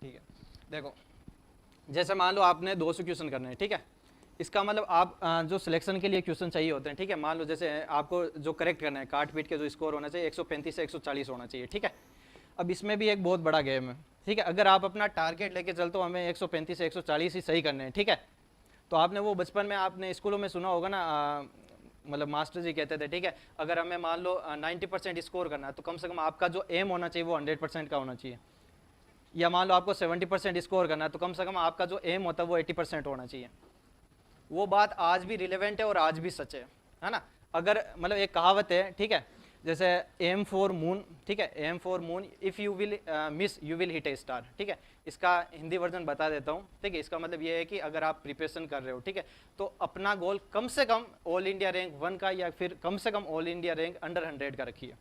[SPEAKER 3] ठीक है। देखो जैसे मान लो आपने 200 क्वेश्चन करने हैं, ठीक है, इसका मतलब आप जो सिलेक्शन के लिए क्वेश्चन चाहिए होते हैं, ठीक है, मान लो जैसे आपको जो करेक्ट करना है, काट पीट के जो स्कोर होना चाहिए 135 से 140 होना चाहिए, ठीक है। अब इसमें भी एक बहुत बड़ा गेम है, ठीक है, अगर आप अपना टारगेट लेके चलते हो हमें 135 से 140 ही सही करने हैं, ठीक है, तो आपने वो बचपन में आपने स्कूलों में सुना होगा ना, मतलब मास्टर जी कहते थे, ठीक है, अगर हमें मान लो 90% स्कोर करना है तो कम से कम आपका जो एम होना चाहिए वो 100% का होना चाहिए, या मान लो आपको 70% स्कोर करना है तो कम से कम आपका जो एम होता है वो 80% होना चाहिए। वो बात आज भी रिलेवेंट है और आज भी सच है ना। अगर मतलब एक कहावत है, ठीक है, जैसे एम फॉर मून, ठीक है, aim for moon if you will miss you will hit a star, ठीक है, इसका हिंदी वर्जन बता देता हूँ, ठीक है। इसका मतलब ये है कि अगर आप प्रिपरेशन कर रहे हो, ठीक है, तो अपना गोल कम से कम ऑल इंडिया रैंक 1 का या फिर कम से come all India rank under 100 का रखिए।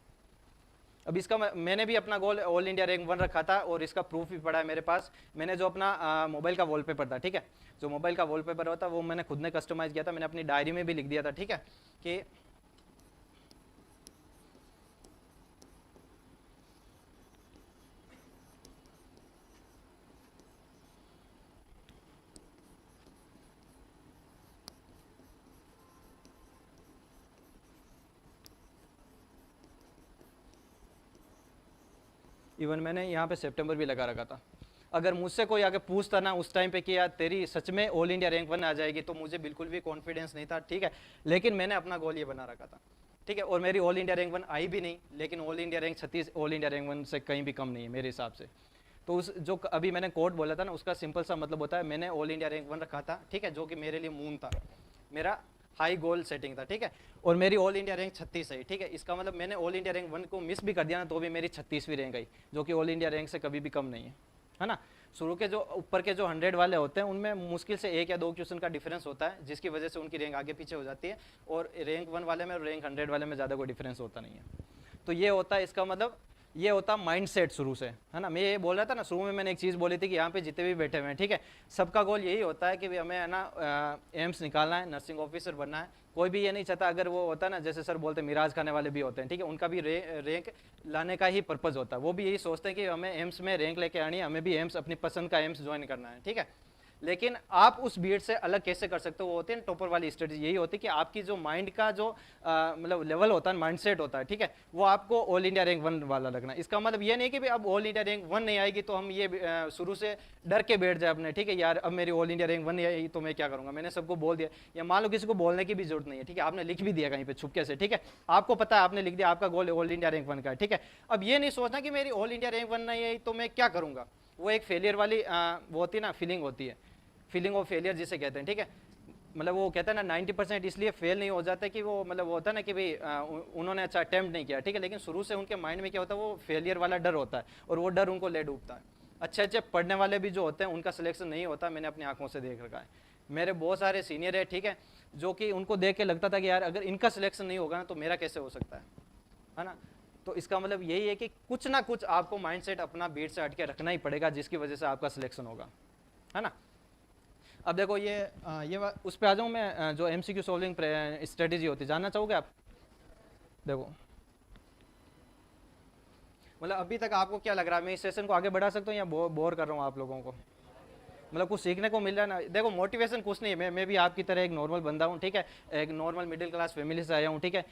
[SPEAKER 3] अब इसका मैंने भी अपना गोल ऑल इंडिया रैंक 1 रखा था, और इसका प्रूफ भी पड़ा है मेरे पास। मैंने जो अपना मोबाइल का वॉलपेपर था, ठीक है, जो मोबाइल का वॉलपेपर होता वो मैंने खुद ने कस्टमाइज किया था, मैंने अपनी डायरी में भी लिख दिया था, ठीक है, कि इवन मैंने यहाँ पे सितंबर भी लगा रखा था। अगर मुझसे कोई आगे पूछता ना उस टाइम पे कि यार तेरी सच में ऑल इंडिया रैंक 1 आ जाएगी, तो मुझे बिल्कुल भी कॉन्फिडेंस नहीं था, ठीक है। लेकिन मैंने अपना गोल ये बना रखा था, ठीक है। और मेरी ऑल इंडिया रैंक 1 आई भी नहीं, लेकिन all India rank 36 all India rank 1 से कहीं भी कम नहीं है मेरे हिसाब से। तो उस जो अभी मैंने कोट बोला था ना, उसका सिंपल सा मतलब होता है मैंने ऑल इंडिया रैंक 1 रखा था, ठीक है, जो कि मेरे लिए मून था, मेरा हाई गोल सेटिंग था, ठीक है। और मेरी ऑल इंडिया रैंक 36 है, ठीक है। इसका मतलब मैंने ऑल इंडिया रैंक 1 को मिस भी कर दिया ना, तो भी मेरी 36वीं रैंक आई, जो कि ऑल इंडिया रैंक से कभी भी कम नहीं है ना। शुरू के जो ऊपर के जो 100 वाले होते हैं उनमें मुश्किल से 1 या 2 क्वेश्चन का डिफरेंस होता है, जिसकी वजह से उनकी रैंक आगे पीछे हो जाती है, और रैंक 1 वाले में और रैंक 100 वाले में ज़्यादा कोई डिफरेंस होता नहीं है। तो ये होता है, इसका मतलब ये होता माइंड सेट शुरू से, है ना। मैं ये बोल रहा था ना, शुरू में मैंने एक चीज़ बोली थी कि यहाँ पे जितने भी बैठे हुए हैं, ठीक है, सबका गोल यही होता है कि भाई हमें है ना एम्स निकालना है, नर्सिंग ऑफिसर बनना है। कोई भी ये नहीं चाहता, अगर वो होता है ना, जैसे सर बोलते हैं मिराज खाने वाले भी होते हैं, ठीक है, उनका भी रैंक लाने का ही पर्पज़ होता है। वो भी यही सोचते हैं कि हमें एम्स में रैंक लेके आनी है, हमें भी एम्स अपनी पसंद का एम्स ज्वाइन करना है, ठीक है। लेकिन आप उस भीड़ से अलग कैसे कर सकते हो, वो होते हैं टॉपर वाली स्ट्रेटजी। यही होती है कि आपकी जो माइंड का जो मतलब लेवल होता है, माइंडसेट होता है, ठीक है, वो आपको ऑल इंडिया रैंक 1 वाला रखना है। इसका मतलब ये नहीं कि भाई अब ऑल इंडिया रैंक 1 नहीं आएगी तो हम ये शुरू से डर के बैठ जाए अपने, ठीक है, यार अब मेरी ऑल इंडिया रैंक 1 नहीं आई तो मैं क्या करूंगा, मैंने सबको बोल दिया। या मान लो किसी को बोलने की भी जरूरत नहीं है, ठीक है, आपने लिख भी दिया कहीं पे छुपके से, ठीक है, आपको पता है, आपने लिख दिया आपका गोल ऑल इंडिया रैंक 1 का है, ठीक है। अब ये नहीं सोचना कि मेरी ऑल इंडिया रैंक 1 नहीं आई तो मैं क्या करूंगा। वो एक फेलियर वाली वो होती है ना, फीलिंग होती है, फीलिंग ऑफ फेलियर जिसे कहते हैं, ठीक है। मतलब वो कहता है ना 90% इसलिए फेल नहीं हो जाता कि वो मतलब वो होता है ना कि भाई उन्होंने अच्छा अटेम्प्ट नहीं किया, ठीक है, लेकिन शुरू से उनके माइंड में क्या होता है, वो फेलियर वाला डर होता है, और वो डर उनको ले डूबता है। अच्छे अच्छे पढ़ने वाले भी जो होते हैं उनका सिलेक्शन नहीं होता, मैंने अपनी आंखों से देख रखा है। मेरे बहुत सारे सीनियर है, ठीक है, जो कि उनको देख के लगता था कि यार अगर इनका सिलेक्शन नहीं होगा ना तो मेरा कैसे हो सकता है ना। तो इसका मतलब यही है कि कुछ ना कुछ आपको माइंडसेट अपना बीट से हट के रखना ही पड़ेगा, जिसकी वजह से आपका सिलेक्शन होगा, है ना। अब देखो ये उस पे आ जाऊँ मैं, जो एमसीक्यू सॉल्विंग स्ट्रेटेजी होती है, जानना चाहोगे आप। देखो मतलब अभी तक आपको क्या लग रहा है, मैं इस सेशन को आगे बढ़ा सकता हूँ या बोर कर रहा हूँ आप लोगों को। मतलब कुछ सीखने को मिल रहा है ना। देखो मोटिवेशन कुछ नहीं है, मैं भी आपकी तरह एक नॉर्मल बंदा हूँ, ठीक है, एक नॉर्मल मिडिल क्लास फैमिली से आया हूँ, ठीक है,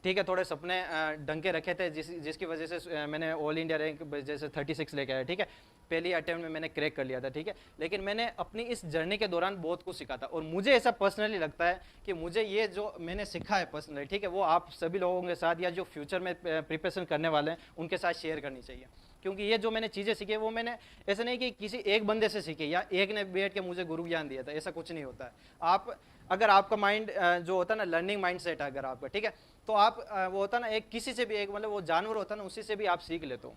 [SPEAKER 3] ठीक है, थोड़े सपने डंके रखे थे जिसकी वजह से मैंने ऑल इंडिया रैंक जैसे 36 लेके आया, ठीक है, पहली अटेम्प्ट में मैंने क्रैक कर लिया था, ठीक है। लेकिन मैंने अपनी इस जर्नी के दौरान बहुत कुछ सीखा था, और मुझे ऐसा पर्सनली लगता है कि मुझे ये जो मैंने सीखा है पर्सनली, ठीक है, वो आप सभी लोगों के साथ या जो फ्यूचर में प्रिपरेशन करने वाले हैं उनके साथ शेयर करनी चाहिए। क्योंकि ये जो मैंने चीज़ें सीखी वो मैंने ऐसा नहीं कि किसी एक बंदे से सीखी या एक ने बैठ के मुझे गुरु ज्ञान दिया था, ऐसा कुछ नहीं होता है। आप अगर आपका माइंड जो होता है ना लर्निंग माइंड सेट है अगर आपका, ठीक है, तो आप वो होता है ना एक किसी से भी एक मतलब वो जानवर होता है ना उसी से भी आप सीख लेते हो।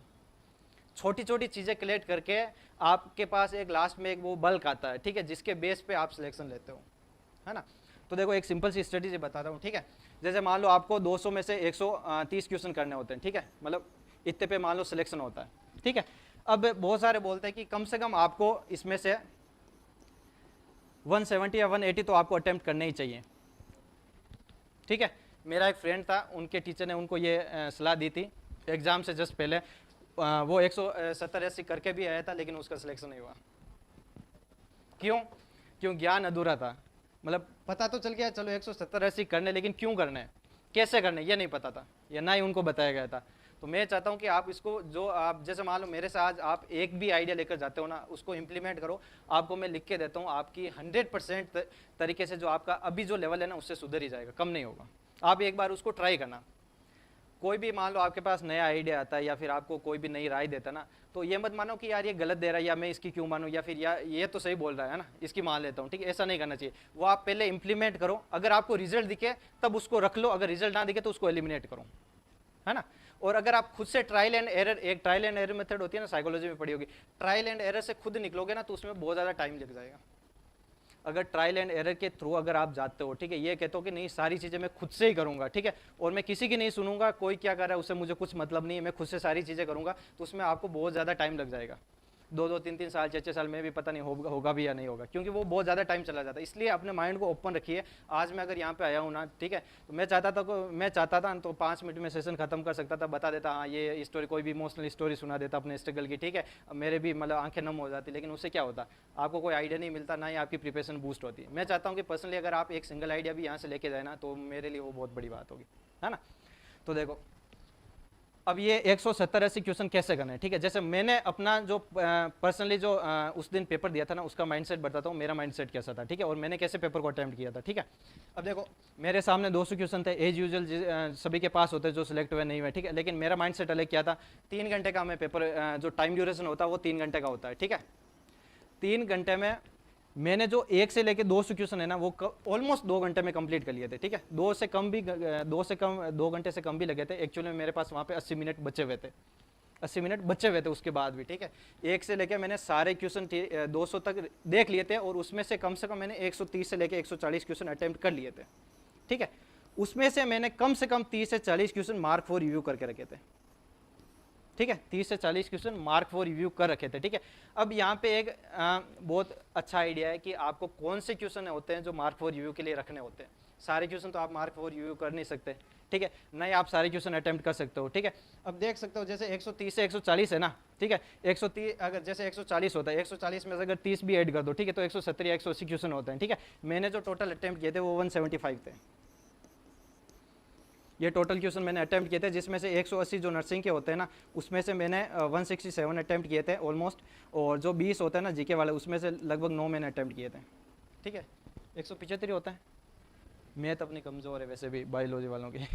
[SPEAKER 3] छोटी छोटी चीज़ें कलेक्ट करके आपके पास एक लास्ट में एक वो बल्क आता है, ठीक है, जिसके बेस पे आप सिलेक्शन लेते हो, है ना। तो देखो एक सिंपल सी स्ट्रेटेजी बताता हूँ, ठीक है। जैसे मान लो आपको 200 में से 130 क्वेश्चन करने होते हैं, ठीक है, मतलब इतने पे मान लो सिलेक्शन होता है, ठीक है। अब बहुत सारे बोलते हैं कि कम से कम आपको इसमें से 170 या 180 तो आपको अटेम्प्ट करने ही चाहिए, ठीक है। मेरा एक फ्रेंड था, उनके टीचर ने उनको ये सलाह दी थी एग्जाम से जस्ट पहले, वो 170-80 करके भी आया था लेकिन उसका सिलेक्शन नहीं हुआ। क्यों ज्ञान अधूरा था। मतलब पता तो चल गया चलो 170-80 करने, लेकिन क्यों करने, कैसे करने, ये नहीं पता था, या ना ही उनको बताया गया था। तो मैं चाहता हूँ कि आप इसको जो आप जैसे मान लो मेरे से आज आप एक भी आइडिया लेकर जाते हो ना, उसको इम्प्लीमेंट करो। आपको मैं लिख के देता हूँ, आपकी 100% तरीके से जो आपका अभी जो लेवल है ना उससे सुधर ही जाएगा, कम नहीं होगा। आप एक बार उसको ट्राई करना। कोई भी मान लो आपके पास नया आइडिया आता है या फिर आपको कोई भी नई राय देता ना, तो ये मत मानो कि यार ये गलत दे रहा है या मैं इसकी क्यों मानूं, या फिर यार ये तो सही बोल रहा है ना इसकी मान लेता हूँ, ठीक है, ऐसा नहीं करना चाहिए। वो आप पहले इंप्लीमेंट करो, अगर आपको रिजल्ट दिखे तब उसको रख लो, अगर रिजल्ट ना दिखे तो उसको एलिमिनेट करो, है ना। और अगर आप खुद से ट्रायल एंड एरर, एक ट्रायल एंड एरर मेथड होती है ना, साइकोलॉजी में पढ़ी होगी, ट्रायल एंड एरर से खुद निकलोगे ना तो उसमें बहुत ज़्यादा टाइम लग जाएगा। अगर ट्रायल एंड एरर के थ्रू अगर आप जाते हो, ठीक है, ये कहते हो कि नहीं सारी चीज़ें मैं खुद से ही करूंगा, ठीक है, और मैं किसी की नहीं सुनूंगा, कोई क्या कर रहा है उससे मुझे कुछ मतलब नहीं है, मैं खुद से सारी चीज़ें करूंगा, तो उसमें आपको बहुत ज़्यादा टाइम लग जाएगा। 2-2, 3-3 साल, 6-6 साल में भी पता नहीं होगा भी या नहीं होगा, क्योंकि वो बहुत ज़्यादा टाइम चला जाता है। इसलिए अपने माइंड को ओपन रखिए। आज मैं अगर यहाँ पे आया हूँ ना, ठीक है, तो मैं चाहता था तो 5 मिनट में सेशन खत्म कर सकता था, बता देता हाँ ये स्टोरी, कोई भी इमोशनल स्टोरी सुना देता अपने स्ट्रगल की, ठीक है, मेरे भी मतलब आंखें नम हो जाती, लेकिन उससे क्या होता, आपको कोई आइडिया नहीं मिलता, ना ही आपकी प्रिपरेशन बूस्ट होती। मैं चाहता हूँ कि पर्सनली अगर आप एक सिंगल आइडिया भी यहाँ से लेके जाए ना, तो मेरे लिए वो बहुत बड़ी बात होगी, है ना। तो देखो अब ये 170-80 क्वेश्चन कैसे करना है, ठीक है। जैसे मैंने अपना जो पर्सनली जो उस दिन पेपर दिया था ना, उसका माइंडसेट बताता हूँ, मेरा माइंडसेट कैसा था, ठीक है, और मैंने कैसे पेपर को अटेम्प्ट किया था, ठीक है। अब देखो मेरे सामने 200 क्वेश्चन थे, एज यूजुअल सभी के पास होते जो सिलेक्ट हुए नहीं हुए, ठीक है, लेकिन मेरा माइंडसेट अलग क्या था। 3 घंटे का हमें पेपर जो टाइम ड्यूरेशन होता है वो 3 घंटे का होता है, ठीक है। 3 घंटे में मैंने जो 1 से लेके 200 क्वेश्चन है ना वो ऑलमोस्ट 2 घंटे में कंप्लीट कर लिए थे, ठीक है। 2 घंटे से कम भी लगे थे। एक्चुअली मेरे पास वहाँ पे 80 मिनट बचे हुए थे, 80 मिनट बचे हुए थे उसके बाद भी, ठीक है। 1 से लेके मैंने सारे क्वेश्चन 200 तक देख लिए थे, और उसमें से कम मैंने 130 से लेके 140 क्वेश्चन अटेम्प्ट कर लिए थे, ठीक है। उसमें से मैंने कम 30 से 40 क्वेश्चन मार्क फॉर रिव्यू करके रखे थे, ठीक है। 30 से 40 क्वेश्चन मार्क फॉर रिव्यू कर रखे थे, ठीक है। अब यहाँ पे एक बहुत अच्छा आइडिया है कि आपको कौन से क्वेश्चन होते हैं जो मार्क फॉर रिव्यू के लिए रखने होते हैं। सारे क्वेश्चन तो आप मार्क फॉर रिव्यू कर नहीं सकते, ठीक है, नहीं आप सारे क्वेश्चन अटेम्प्ट कर सकते हो, ठीक है। अब देख सकते हो जैसे 130 से 140 है ना, ठीक है। 130 अगर जैसे 140 होता है, 140 में से अगर 30 भी ऐड कर दो, ठीक है, तो 170 या 180 क्वेश्चन होते हैं, ठीक है। मैंने जो टोटल अटेम्प्ट किए थे वो 175 थे। ये टोटल क्वेश्चन मैंने अटेम्प्ट किए थे, जिसमें से 180 जो नर्सिंग के होते हैं ना उसमें से मैंने 167 अटेम्प्ट किए थे ऑलमोस्ट, और जो 20 होता है ना जीके वाले उसमें से लगभग 9 मैंने अटेम्प्ट किए थे, ठीक है। 175 होता है। मैथ अपनी कमज़ोर है वैसे भी बायोलॉजी वालों की,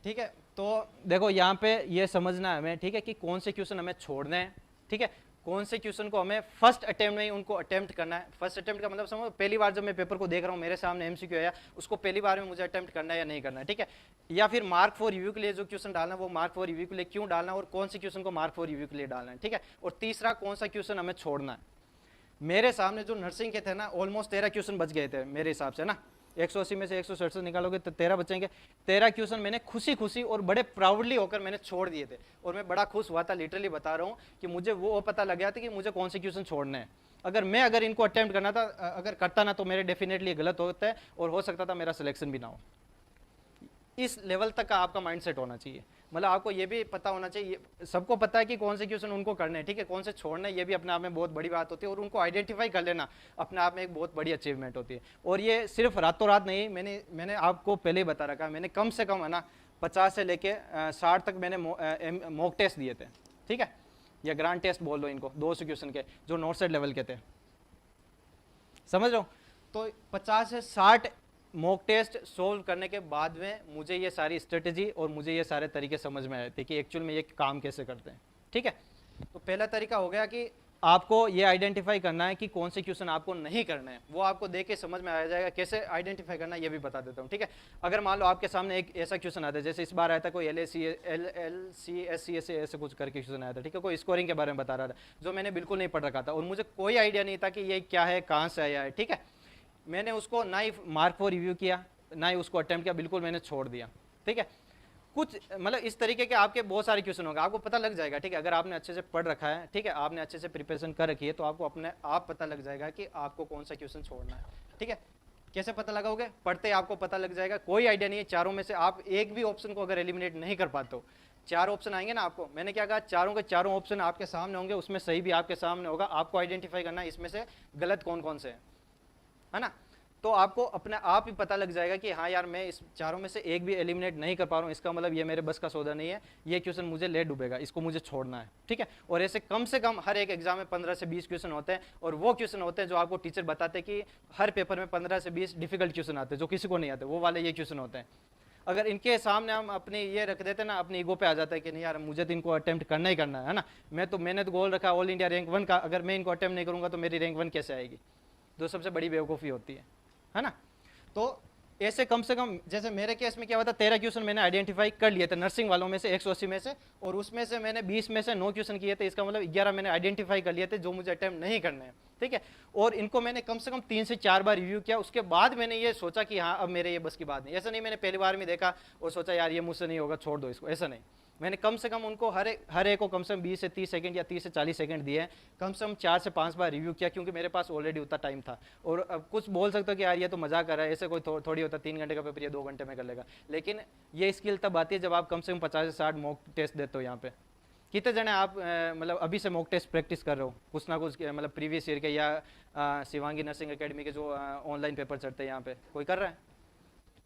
[SPEAKER 3] ठीक है। तो देखो यहाँ पे ये समझना है हमें, ठीक है, कि कौन से क्वेश्चन हमें छोड़ने हैं, ठीक है, कौन से क्वेश्चन को हमें फर्स्ट अटेम्प्ट में ही उनको अटेम्प्ट करना है। फर्स्ट अटेम्प्ट का मतलब समझो पहली बार जब मैं पेपर को देख रहा हूँ, मेरे सामने एमसीक्यू आया, उसको पहली बार में मुझे अटेम्प्ट करना है या नहीं करना है, ठीक है। या फिर मार्क फॉर रिव्यू के लिए जो क्वेश्चन डालना है वो मार्क फॉर रिव्यू के लिए क्यों डालना है, और कौन से क्वेश्चन को मार्क फॉर रिव्यू के लिए डालना है, ठीक है। और तीसरा कौन सा क्वेश्चन हमें छोड़ना है। मेरे सामने जो नर्सिंग के थे ना ऑलमोस्ट 13 क्वेश्चन बच गए थे मेरे हिसाब से ना। 180 में से 167 निकालोगे तो 13 बचेंगे। 13 क्वेश्चन मैंने खुशी और बड़े प्राउडली होकर मैंने छोड़ दिए थे, और मैं बड़ा खुश हुआ था, लिटरली बता रहा हूँ कि मुझे वो पता लग गया था कि मुझे कौन से क्वेश्चन छोड़ने हैं। अगर इनको अटेम्प्ट करना था, अगर करता ना तो मेरे डेफिनेटली गलत होता है, और हो सकता था मेरा सिलेक्शन भी ना हो। इस लेवल तक का आपका माइंडसेट होना चाहिए। मतलब आपको ये भी पता होना चाहिए, सबको पता है कि कौन से क्वेश्चन उनको करने हैं, ठीक है, कौन से छोड़ने हैं, ये भी अपने आप में बहुत बड़ी बात होती है, और उनको आइडेंटिफाई कर लेना अपने आप में एक बहुत बड़ी अचीवमेंट होती है। और ये सिर्फ रातों रात नहीं, मैंने आपको पहले ही बता रखा है, मैंने कम से कम है ना 50 से लेके 60 तक मैंने मॉक टेस्ट दिए थे, ठीक है, या ग्रांड टेस्ट बोल लो इनको, 200 क्वेश्चन के जो नॉर्थ साइड लेवल के थे, समझ लो। तो 50 से 60 मॉक टेस्ट सोल्व करने के बाद में मुझे ये सारी स्ट्रेटेजी और मुझे ये सारे तरीके समझ में आए थे कि एक्चुअल में ये काम कैसे करते हैं, ठीक है। तो पहला तरीका हो गया कि आपको ये आइडेंटिफाई करना है कि कौन से क्वेश्चन आपको नहीं करना है, वो आपको देख के समझ में आ जाएगा। कैसे आइडेंटिफाई करना है ये भी बता देता हूँ, ठीक है। अगर मान लो आपके सामने एक ऐसा क्वेश्चन आता है, जैसे इस बार आया था कोई LCSC ऐसे कुछ करके क्वेश्चन आया था, ठीक है, कोई स्कोरिंग के बारे में बता रहा था, जो मैंने बिल्कुल नहीं पढ़ रखा था, और मुझे कोई आइडिया नहीं था कि ये क्या है, कहाँ से आया है, ठीक है। मैंने उसको ना ही मार्क फॉर रिव्यू किया, ना ही उसको अटेम्प्ट किया, बिल्कुल मैंने छोड़ दिया, ठीक है। कुछ मतलब इस तरीके के आपके बहुत सारे क्वेश्चन होंगे, आपको पता लग जाएगा, ठीक है। अगर आपने अच्छे से पढ़ रखा है, ठीक है, आपने अच्छे से प्रिपरेशन कर रखी है, तो आपको अपने आप पता लग जाएगा कि आपको कौन सा क्वेश्चन छोड़ना है, ठीक है। कैसे पता लगाओगे? पढ़ते आपको पता लग जाएगा, कोई आइडिया नहीं है। चारों में से आप एक भी ऑप्शन को अगर एलिमिनेट नहीं कर पाते हो, 4 ऑप्शन आएंगे ना आपको, मैंने क्या कहा, चारों के चारों ऑप्शन आपके सामने होंगे, उसमें सही भी आपके सामने होगा, आपको आइडेंटिफाई करना है इसमें से गलत कौन कौन से है ना। तो आपको अपने आप ही पता लग जाएगा कि हाँ यार, मैं इस चारों में से एक भी एलिमिनेट नहीं कर पा रहा हूँ, इसका मतलब ये मेरे बस का सौदा नहीं है, ये क्वेश्चन मुझे ले डूबेगा, इसको मुझे छोड़ना है, ठीक है। और ऐसे कम से कम हर एक एग्जाम में 15 से 20 क्वेश्चन होते हैं, और वो क्वेश्चन होते हैं जो आपको टीचर बताते हैं कि हर पेपर में 15 से 20 डिफिकल्ट क्वेश्चन आते हैं जो किसी को नहीं आते, वो वाले ये क्वेश्चन होते हैं। अगर इनके सामने हम अपनी ये रख देते ना, अपनी ईगो पे आ जाता है कि नहीं यार, मुझे तो इनको अटेम्प्ट करना ही करना है ना, मैंने तो गोल रखा ऑल इंडिया रैंक 1 का, अगर मैं इनको अटेम्प्ट नहीं करूँगा तो मेरी रैंक 1 कैसे आएगी, जो सबसे बड़ी बेवकूफ़ी होती है ना। तो ऐसे कम से कम, जैसे मेरे केस में क्या हुआ था, 13 क्वेश्चन मैंने आइडेंटिफाई कर लिए थे नर्सिंग वालों में से 180 में से, और उसमें से मैंने 20 में से 9 क्वेश्चन किए थे, इसका मतलब 11 मैंने आइडेंटिफाई कर लिए थे जो मुझे अटेम्प्ट नहीं करने हैं, ठीक है। और इनको मैंने कम से कम 3 से 4 बार रिव्यू किया, उसके बाद मैंने ये सोचा कि हाँ अब मेरे ये बस की बात नहीं। ऐसा नहीं मैंने पहली बार में देखा और सोचा यार ये मुझसे नहीं होगा, छोड़ दो इसको, ऐसा नहीं। मैंने कम से कम उनको हर एक को कम से कम 20 से 30 सेकंड या 30 से 40 सेकंड दिए, कम से कम 4 से 5 बार रिव्यू किया, क्योंकि मेरे पास ऑलरेडी उतना टाइम था। और अब कुछ बोल सकते हो कि यार ये तो मजाक कर रहा है, ऐसे कोई थोड़ी होता 3 घंटे का पेपर ये 2 घंटे में कर लेगा, लेकिन ये स्किल तब आती है जब आप कम से कम 50 से 60 मॉक टेस्ट देते हो। यहाँ पे कितने जने आप मतलब अभी से मॉक टेस्ट प्रैक्टिस कर रहे हो, कुछ ना कुछ, मतलब प्रीवियस ईयर के या शिवांगी नर्सिंग अकेडमी के जो ऑनलाइन पेपर चढ़ते हैं यहाँ पे, कोई कर रहा है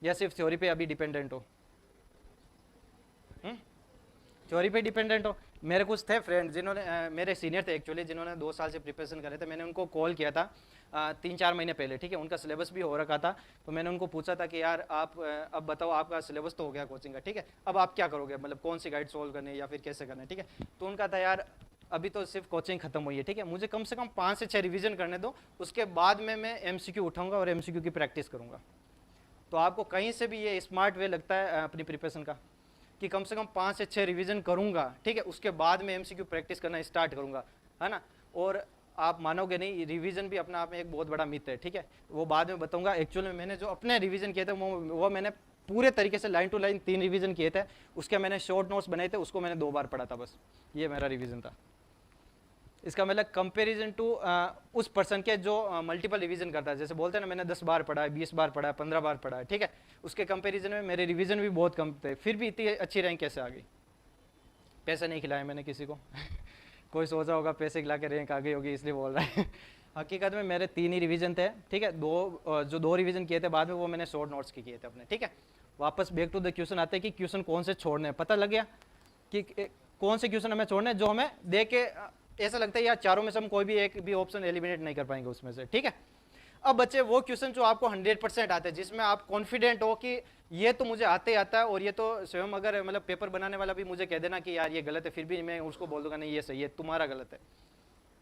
[SPEAKER 3] या सिर्फ थ्योरी पे अभी डिपेंडेंट हो? थ्योरी पे डिपेंडेंट हो। मेरे कुछ थे फ्रेंड जिन्होंने मेरे सीनियर थे एक्चुअली, जिन्होंने 2 साल से प्रिपरेशन करे थे। मैंने उनको कॉल किया था 3-4 महीने पहले, ठीक है, उनका सिलेबस भी हो रखा था। तो मैंने उनको पूछा था कि यार आप अब बताओ, आपका सिलेबस तो हो गया कोचिंग का, ठीक है, अब आप क्या करोगे, मतलब कौन सी गाइड सोल्व करनी है या फिर कैसे करना है, ठीक है। तो उनका था यार अभी तो सिर्फ कोचिंग खत्म हुई है, ठीक है, मुझे कम से कम 5 से 6 रिवीजन करने दो, उसके बाद में मैं MCQ उठाऊंगा और MCQ की प्रैक्टिस करूंगा। तो आपको कहीं से भी ये स्मार्ट वे लगता है अपनी प्रिपरेशन का कि कम से कम 5 से 6 रिवीजन करूंगा, ठीक है, उसके बाद में MCQ प्रैक्टिस करना स्टार्ट करूंगा, है ना। और आप मानोगे नहीं, रिवीजन भी अपना आप में एक बहुत बड़ा मिथ है, ठीक है, वो बाद में बताऊंगा। एक्चुअली मैंने जो अपने रिवीजन किए थे वो मैंने पूरे तरीके से लाइन टू लाइन 3 रिवीजन किए थे। उसके मैंने शॉर्ट नोट्स बनाए थे, उसको मैंने 2 बार पढ़ा था बस, ये मेरा रिवीजन था। इसका मतलब कंपैरिजन टू उस पर्सन के जो मल्टीपल रिवीजन करता है, जैसे बोलते हैं ना मैंने 10 बार पढ़ा है, 20 बार पढ़ा है, 15 बार पढ़ा है, ठीक है, उसके कंपैरिजन में मेरे रिवीजन भी बहुत कम थे, फिर भी इतनी अच्छी रैंक कैसे आ गई? पैसे नहीं खिलाए मैंने किसी को कोई सोचा होगा पैसे खिला के रैंक आ गई होगी इसलिए बोल रहा है हकीकत में मेरे 3 ही रिवीजन थे, ठीक है, जो 2 रिवीजन किए थे बाद में वो मैंने शॉर्ट नोट्स किए थे अपने, ठीक है। वापस बैक टू द क्वेश्चन आते हैं कि क्वेश्चन कौन से छोड़ने हैं। पता लग गया कि कौन से क्वेश्चन हमें छोड़ने हैं जो हमें देख के ऐसा लगता है यार चारों में से हम कोई भी एक भी ऑप्शन एलिमिनेट नहीं कर पाएंगे उसमें से, ठीक है। अब बच्चे वो क्वेश्चन जो आपको 100% आते हैं, जिसमें आप कॉन्फिडेंट हो कि ये तो मुझे आते ही आता है, और ये तो स्वयं अगर मतलब पेपर बनाने वाला भी मुझे कह देना कि यार ये गलत है, फिर भी मैं उसको बोल दूंगा नहीं ये सही है, तुम्हारा गलत है।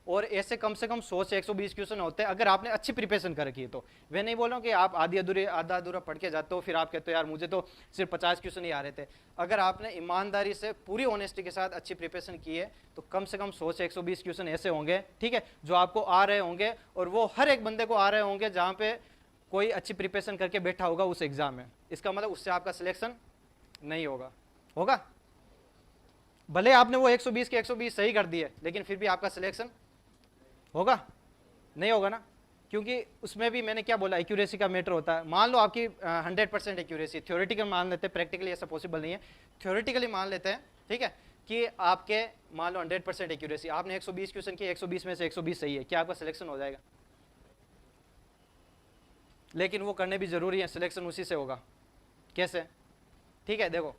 [SPEAKER 3] और ऐसे कम से कम 100 से 120 क्वेश्चन होते हैं अगर आपने अच्छी प्रिपरेशन कर रखी है तो। मैं नहीं बोल रहा हूँ कि आप आधा अधूरा पढ़ के जाते हो फिर आप कहते हो यार मुझे तो सिर्फ 50 क्वेश्चन ही आ रहे थे। अगर आपने ईमानदारी से पूरी ऑनेस्टी के साथ अच्छी प्रिपरेशन की है तो कम से कम 100 से 120 क्वेश्चन ऐसे होंगे, ठीक है, जो आपको आ रहे होंगे, और वो हर एक बंदे को आ रहे होंगे जहाँ पे कोई अच्छी प्रिपरेशन करके बैठा होगा उस एग्जाम में। इसका मतलब उससे आपका सिलेक्शन नहीं होगा। होगा भले आपने वो 120 के 120 सही कर दिए, लेकिन फिर भी आपका सिलेक्शन होगा नहीं होगा ना, क्योंकि उसमें भी मैंने क्या बोला, एक्यूरेसी का मैटर होता है। मान लो आपकी 100% एक्यूरेसी, थ्योरेटिकल मान लेते हैं, प्रैक्टिकली ऐसा पॉसिबल नहीं है, थ्योरेटिकली मान लेते हैं, ठीक है, कि आपके मान लो 100% एक्यूरेसी, आपने 120 क्वेश्चन किए, 120 में से 120 सही है, क्या आपका सिलेक्शन हो जाएगा? लेकिन वो करने भी जरूरी है, सिलेक्शन उसी से होगा। कैसे? ठीक है, देखो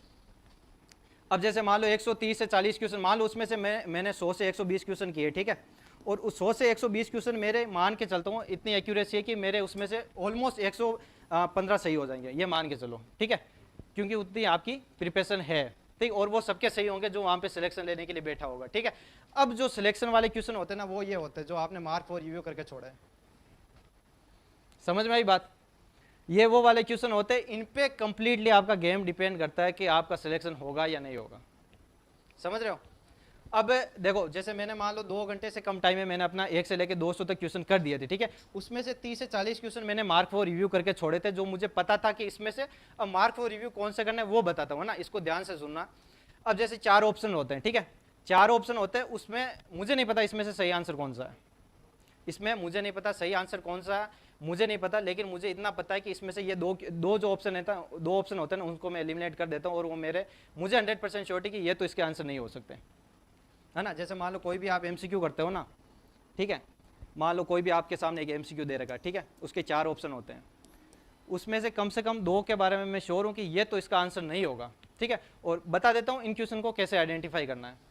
[SPEAKER 3] अब जैसे मान लो 130 से 40 क्वेश्चन, मान लो उसमें से मैंने 100 से 120 क्वेश्चन किए, ठीक है, और उस 100 से 120 क्वेश्चन मेरे मान के चलता हूँ इतनी एक्यूरेसी है कि मेरे उसमें से ऑलमोस्ट 115 सही हो जाएंगे, ये मान के चलो, ठीक है, क्योंकि उतनी आपकी प्रिपरेशन है, ठीक, और वो सबके सही होंगे जो वहाँ पे सिलेक्शन लेने के लिए बैठा होगा, ठीक है। अब जो सिलेक्शन वाले क्वेश्चन होते हैं ना, वो ये होते हैं जो आपने मार्क फॉर रिव्यू करके छोड़ा है। समझ में आई बात? ये वो वाले क्वेश्चन होते हैं, इन पे कंप्लीटली आपका गेम डिपेंड करता है कि आपका सिलेक्शन होगा या नहीं होगा। समझ रहे हो? अब देखो जैसे मैंने मान लो 2 घंटे से कम टाइम में मैंने अपना 1 से लेकर 200 तक क्वेश्चन कर दिए थे, ठीक है, उसमें से 30 से 40 क्वेश्चन मैंने मार्क फॉर रिव्यू करके छोड़े थे, जो मुझे पता था कि इसमें से अब मार्क फॉर रिव्यू कौन से करना है वो बताता हूँ ना, इसको ध्यान से सुनना। अब जैसे 4 ऑप्शन होते हैं, ठीक है, 4 ऑप्शन होते हैं, उसमें मुझे नहीं पता इसमें से सही आंसर कौन सा है, इसमें मुझे नहीं पता सही आंसर कौन सा है, मुझे नहीं पता, लेकिन मुझे इतना पता है कि इसमें से ये दो जो ऑप्शन है, 2 ऑप्शन होते हैं ना, उनको मैं एलिमिनेट कर देता हूँ, और वो मुझे 100% श्योरिटी कि ये तो इसके आंसर नहीं हो सकते, है ना। जैसे मान लो कोई भी आप MCQ करते हो ना, ठीक है, मान लो कोई भी आपके सामने एक MCQ दे रखा है, ठीक है, उसके 4 ऑप्शन होते हैं, उसमें से कम 2 के बारे में मैं श्योर हूँ कि ये तो इसका आंसर नहीं होगा, ठीक है, और बता देता हूँ इन क्वेश्चन को कैसे आइडेंटिफाई करना है।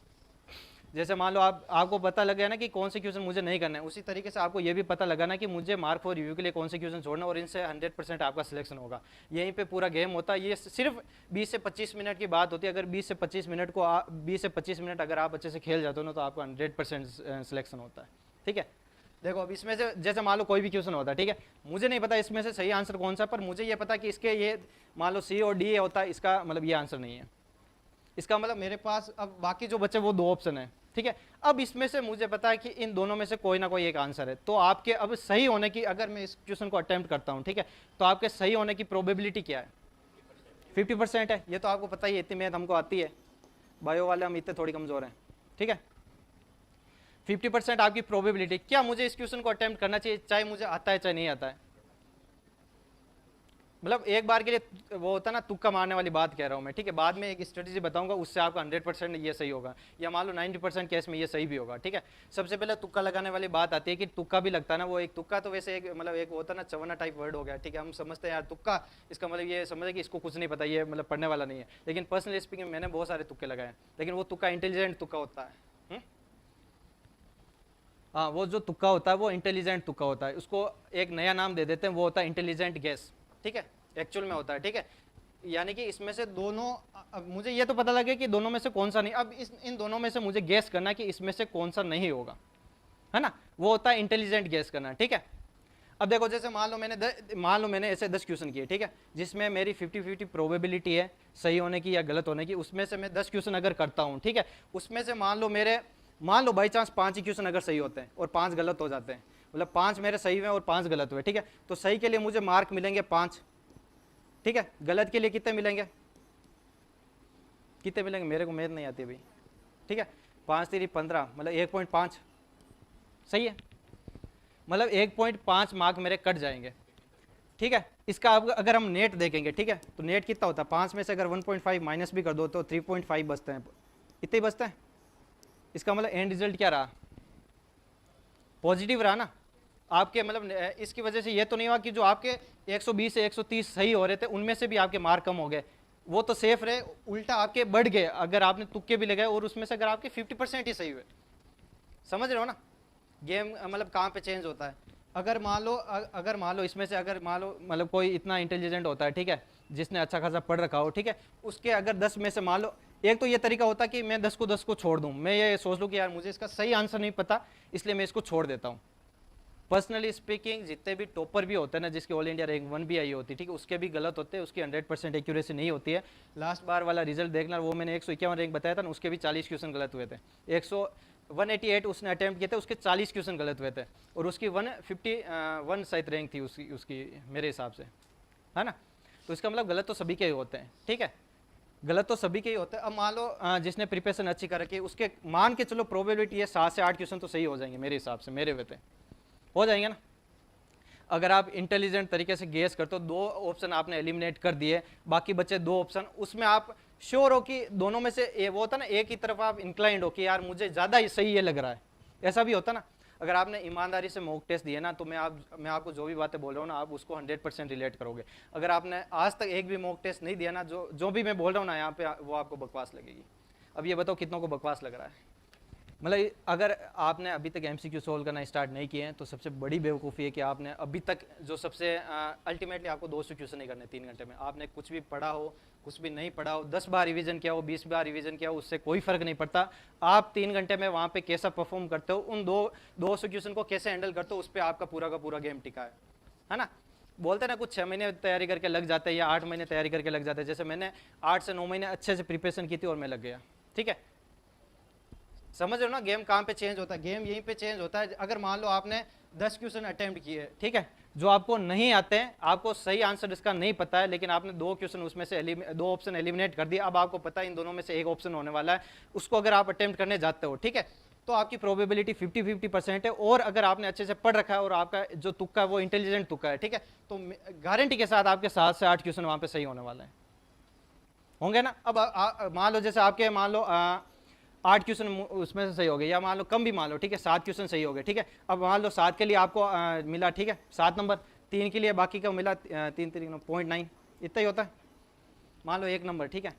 [SPEAKER 3] जैसे मान लो आपको पता लग गया ना कि कौन से क्वेश्चन मुझे नहीं करना है, उसी तरीके से आपको ये भी पता लगाना कि मुझे मार्क फॉर रिव्यू के लिए कौन से क्वेश्चन छोड़ना, और इनसे 100% आपका सिलेक्शन होगा। यहीं पे पूरा गेम होता है। ये सिर्फ 20 से 25 मिनट की बात होती है। अगर 20 से 25 मिनट अगर आप अच्छे से खेल जाते हो ना, तो आपका 100% सिलेक्शन होता है, ठीक है। देखो अब इसमें से जैसे मान लो कोई भी क्वेश्चन होता है, ठीक है, मुझे नहीं पता इसमें से सही आंसर कौन सा, पर मुझे ये पता कि इसके ये मान लो C और D होता है, इसका मतलब ये आंसर नहीं है, इसका मतलब मेरे पास अब बाकी जो बचे वो 2 ऑप्शन है, ठीक है। अब इसमें से मुझे पता है कि इन दोनों में से कोई ना कोई एक आंसर है, तो आपके अब सही होने की, अगर मैं इस क्वेश्चन को अटेम्प्ट करता हूं, ठीक है, तो आपके सही होने की प्रोबेबिलिटी क्या है? 50% है। ये तो आपको पता ही है, इतनी मैथ हमको आती है, बायो वाले हम इतने थोड़ी कमजोर हैं, ठीक है। 50% आपकी प्रोबेबिलिटी। क्या मुझे इस क्वेश्चन को अटेम्प्ट करना चाहिए, चाहे मुझे आता है चाहे नहीं आता है? मतलब एक बार के लिए वो होता है ना, तुक्का मारने वाली बात कह रहा हूँ मैं, ठीक है। बाद में एक स्ट्रेटेजी बताऊंगा, उससे आपका 100% ये सही होगा, या मान लो 90% केस में ये सही भी होगा, ठीक है। सबसे पहले तुक्का लगाने वाली बात आती है कि तुक्का भी लगता है ना, वो एक तुक्का तो वैसे एक मतलब एक होता है ना चवन्ना टाइप वर्ड हो गया, ठीक है। हम समझते हैं यार तुक्का, इसका मतलब ये समझे कि इसको कुछ नहीं पता, ये मतलब पढ़ने वाला नहीं है। लेकिन पर्सनली स्पीकिंग मैंने बहुत सारे तुक्के लगाए, लेकिन वो तुक्का इंटेलिजेंट तुक्का होता है। हाँ, वो जो तुक्का होता है वो इंटेलिजेंट तुक्का होता है, उसको एक नया नाम दे देते हैं, वो होता है इंटेलिजेंट गेस, ठीक है। एक्चुअल में होता है, ठीक है। यानी कि इसमें से दोनों, अब मुझे ये तो पता लगे कि दोनों में से कौन सा नहीं, अब इन दोनों में से मुझे गेस करना है कि इसमें से कौन सा नहीं होगा, है ना, वो होता है इंटेलिजेंट गेस करना, ठीक है। अब देखो, जैसे मान लो मैंने ऐसे 10 क्वेश्चन किए, ठीक है, जिसमें मेरी 50-50 प्रोबेबिलिटी है सही होने की या गलत होने की। उसमें से मैं 10 क्वेश्चन अगर करता हूँ, ठीक है, उसमें से मान लो बाई चांस 5 ही क्वेश्चन अगर सही होते हैं और 5 गलत हो जाते हैं, मतलब 5 मेरे सही हुए और 5 गलत हुए, ठीक है। तो सही के लिए मुझे मार्क मिलेंगे 5, ठीक है। गलत के लिए कितने मिलेंगे, मेरे को मैथ नहीं आती भाई, ठीक है। 5 3 15 मतलब 1.5 सही है, मतलब 1.5 मार्क मेरे कट जाएंगे, ठीक है। इसका अब अगर हम नेट देखेंगे, ठीक है, तो नेट कितना होता है, 5 में से अगर 1.5 माइनस भी कर दो तो 3.5 बचते हैं, इतने ही बचते हैं। इसका मतलब एंड रिजल्ट क्या रहा, पॉजिटिव रहा ना आपके, मतलब इसकी वजह से ये तो नहीं हुआ कि जो आपके 120 से 130 सही हो रहे थे उनमें से भी आपके मार्क कम हो गए, वो तो सेफ रहे, उल्टा आपके बढ़ गए अगर आपने तुक्के भी लगाए और उसमें से अगर आपके 50% ही सही हुए। समझ रहे हो ना, गेम मतलब कहाँ पे चेंज होता है। अगर मान लो इसमें से अगर मान लो मतलब कोई इतना इंटेलिजेंट होता है, ठीक है, जिसने अच्छा खासा पढ़ रखा हो, ठीक है, उसके अगर 10 में से मान लो, एक तो ये तरीका होता है कि मैं 10 को छोड़ दूं, मैं ये सोच लूं कि यार मुझे इसका सही आंसर नहीं पता इसलिए मैं इसको छोड़ देता हूं। पर्सनली स्पीकिंग जितने भी टॉपर भी होते हैं ना, जिसकी ऑल इंडिया रैंक 1 भी आई होती है, ठीक है, उसके भी गलत होते हैं, उसकी 100% एक्यूरेसी नहीं होती है। लास्ट बार वाला रिजल्ट देखना, वो मैंने 151 रैंक बताया था ना, उसके भी 40 क्वेश्चन गलत हुए थे। 188 उसने अटेम्प्ट किए थे, उसके 40 क्वेश्चन गलत हुए थे, और उसकी 151 शायद रैंक थी उसकी मेरे हिसाब से, है ना। तो इसका मतलब गलत तो सभी के ही होते हैं, ठीक है, गलत तो सभी के ही होते हैं। अब मान लो जिसने प्रिपरेशन अच्छी कर रखी है, उसके मान के चलो प्रोबेबिलिटी है 7 से 8 क्वेश्चन तो सही हो जाएंगे मेरे हिसाब से, मेरे वेते हो जाएंगे ना। अगर आप इंटेलिजेंट तरीके से गेस करते हो, 2 ऑप्शन आपने एलिमिनेट कर दिए, बाकी बचे 2 ऑप्शन, उसमें आप श्योर हो कि दोनों में से वो होता ना, एक ही तरफ आप इंक्लाइंड हो कि यार मुझे ज़्यादा ही सही ये लग रहा है, ऐसा भी होता ना। अगर आपने ईमानदारी से मॉक टेस्ट दिए ना, तो मैं आपको जो भी बातें बोल रहा हूँ ना, आप उसको 100% रिलेट करोगे। अगर आपने आज तक एक भी मॉक टेस्ट नहीं दिया ना, जो भी मैं बोल रहा हूँ ना यहाँ पे, वो आपको बकवास लगेगी। अब ये बताओ कितनों को बकवास लग रहा है। मतलब अगर आपने अभी तक MCQ सोल्व करना स्टार्ट नहीं किए हैं, तो सबसे बड़ी बेवकूफ़ी है कि आपने अभी तक जो सबसे अल्टीमेटली आपको 200 क्वेश्चन नहीं करने 3 घंटे में। आपने कुछ भी पढ़ा हो, कुछ भी नहीं पढ़ा हो, 10 बार रिवीजन किया हो, 20 बार रिवीजन किया हो, उससे कोई फर्क नहीं पड़ता। आप 3 घंटे में वहाँ पे कैसा परफॉर्म करते हो, उन 200 क्वेश्चन को कैसे हैंडल करते हो, उस पर आपका पूरा का पूरा गेम टिका है ना। बोलते ना कुछ 6 महीने तैयारी करके लग जाते हैं या 8 महीने तैयारी करके लग जाते हैं, जैसे मैंने 8 से 9 महीने अच्छे से प्रिपरेशन की थी और मैं लग गया, ठीक है। समझ रहे हो ना, गेम कहाँ पे चेंज होता है, गेम यहीं पे चेंज होता है। अगर मान लो आपने 10 क्वेश्चन अटेम्प्ट किए, ठीक है, जो आपको नहीं आते हैं, आपको सही आंसर इसका नहीं पता है, लेकिन आपने 2 क्वेश्चन उसमें से 2 ऑप्शन एलिमिनेट कर दिया, अब आपको पता है इन दोनों में से एक ऑप्शन होने वाला है, उसको अगर आप अटेम्प्ट करने जाते हो, ठीक है, तो आपकी प्रोबेबिलिटी 50-50% है। और अगर आपने अच्छे से पढ़ रखा है और आपका जो तुक्का है वो इंटेलिजेंट तुक्का है, ठीक है, तो गारंटी के साथ आपके 7 से 8 क्वेश्चन वहाँ पे सही होने वाले हैं, होंगे ना। अब मान लो जैसे आपके 8 क्वेश्चन उसमें से सही हो गए, या मान लो कम भी मान लो, ठीक है, 7 क्वेश्चन सही हो गए, ठीक है। अब मान लो 7 के लिए आपको मिला, ठीक है, 7 नंबर, 3 के लिए बाकी का मिला 3.9, इतना ही होता है, मान लो 1 नंबर, ठीक है।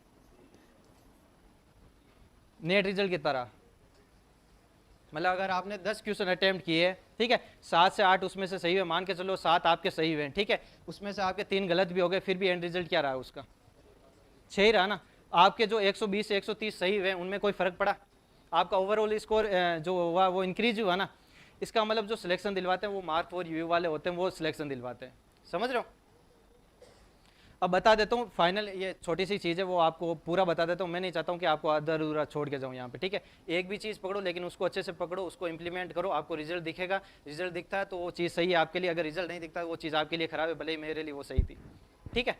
[SPEAKER 3] नेट रिजल्ट कितना रहा, मतलब अगर आपने 10 क्वेश्चन अटेम्प्ट किए, ठीक है, 7 से 8 उसमें से सही हुए, मान के चलो 7 आपके सही हुए, ठीक है, उसमें से आपके 3 गलत भी हो गए, फिर भी एंड रिजल्ट क्या रहा उसका, 6 ही रहा ना। आपके जो 120 से 130 सही हुए उनमें कोई फर्क पड़ा, आपका ओवरऑल स्कोर जो हुआ वो इंक्रीज हुआ ना। इसका मतलब जो सिलेक्शन दिलवाते हैं वो मार्क 4 UU वाले होते हैं, वो सिलेक्शन दिलवाते हैं, समझ रहे हो। अब बता देता हूँ फाइनल, ये छोटी सी चीज़ है, वो आपको पूरा बता देता हूँ। मैं नहीं चाहता हूँ कि आपको अधूरा अधूरा छोड़ के जाऊँ यहाँ पे, ठीक है। एक भी चीज़ पकड़ो लेकिन उसको अच्छे से पकड़ो, उसको इंप्लीमेंट करो, आपको रिजल्ट दिखेगा। रिजल्ट दिखता है तो वो चीज़ सही है आपके लिए, अगर रिजल्ट नहीं दिखता है वो चीज़ आपके लिए खराब है, भले ही मेरे लिए वो सही थी, ठीक है।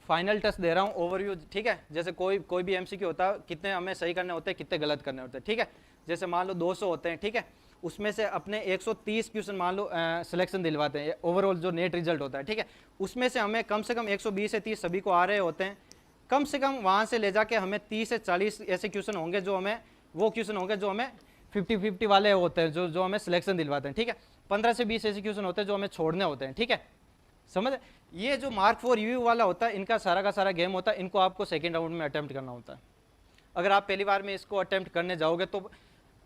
[SPEAKER 3] फाइनल टेस्ट दे रहा हूँ, ओवरव्यू, ठीक है। जैसे कोई भी MCQ होता है, कितने हमें सही करने होते हैं, कितने गलत करने होते हैं, ठीक है। जैसे मान लो 200 होते हैं, ठीक है, उसमें से अपने 130 क्वेश्चन मान लो सिलेक्शन दिलवाते हैं, ओवरऑल जो नेट रिजल्ट होता है, ठीक है, उसमें से हमें कम से कम 120 से 30 सभी को आ रहे होते हैं। कम से कम वहाँ से ले जाके हमें 30 से 40 ऐसे क्वेश्चन होंगे जो हमें 50-50 वाले होते हैं, जो हमें सिलेक्शन दिलवाते हैं, ठीक है। 15 से 20 ऐसे क्वेश्चन होते हैं जो हमें छोड़ने होते हैं, ठीक है, समझ। ये जो मार्क फॉर रिव्यू वाला होता है, इनका सारा का सारा गेम होता है, इनको आपको सेकेंड राउंड में अटेम्प्ट करना होता है। अगर आप पहली बार में इसको अटेम्प्ट करने जाओगे तो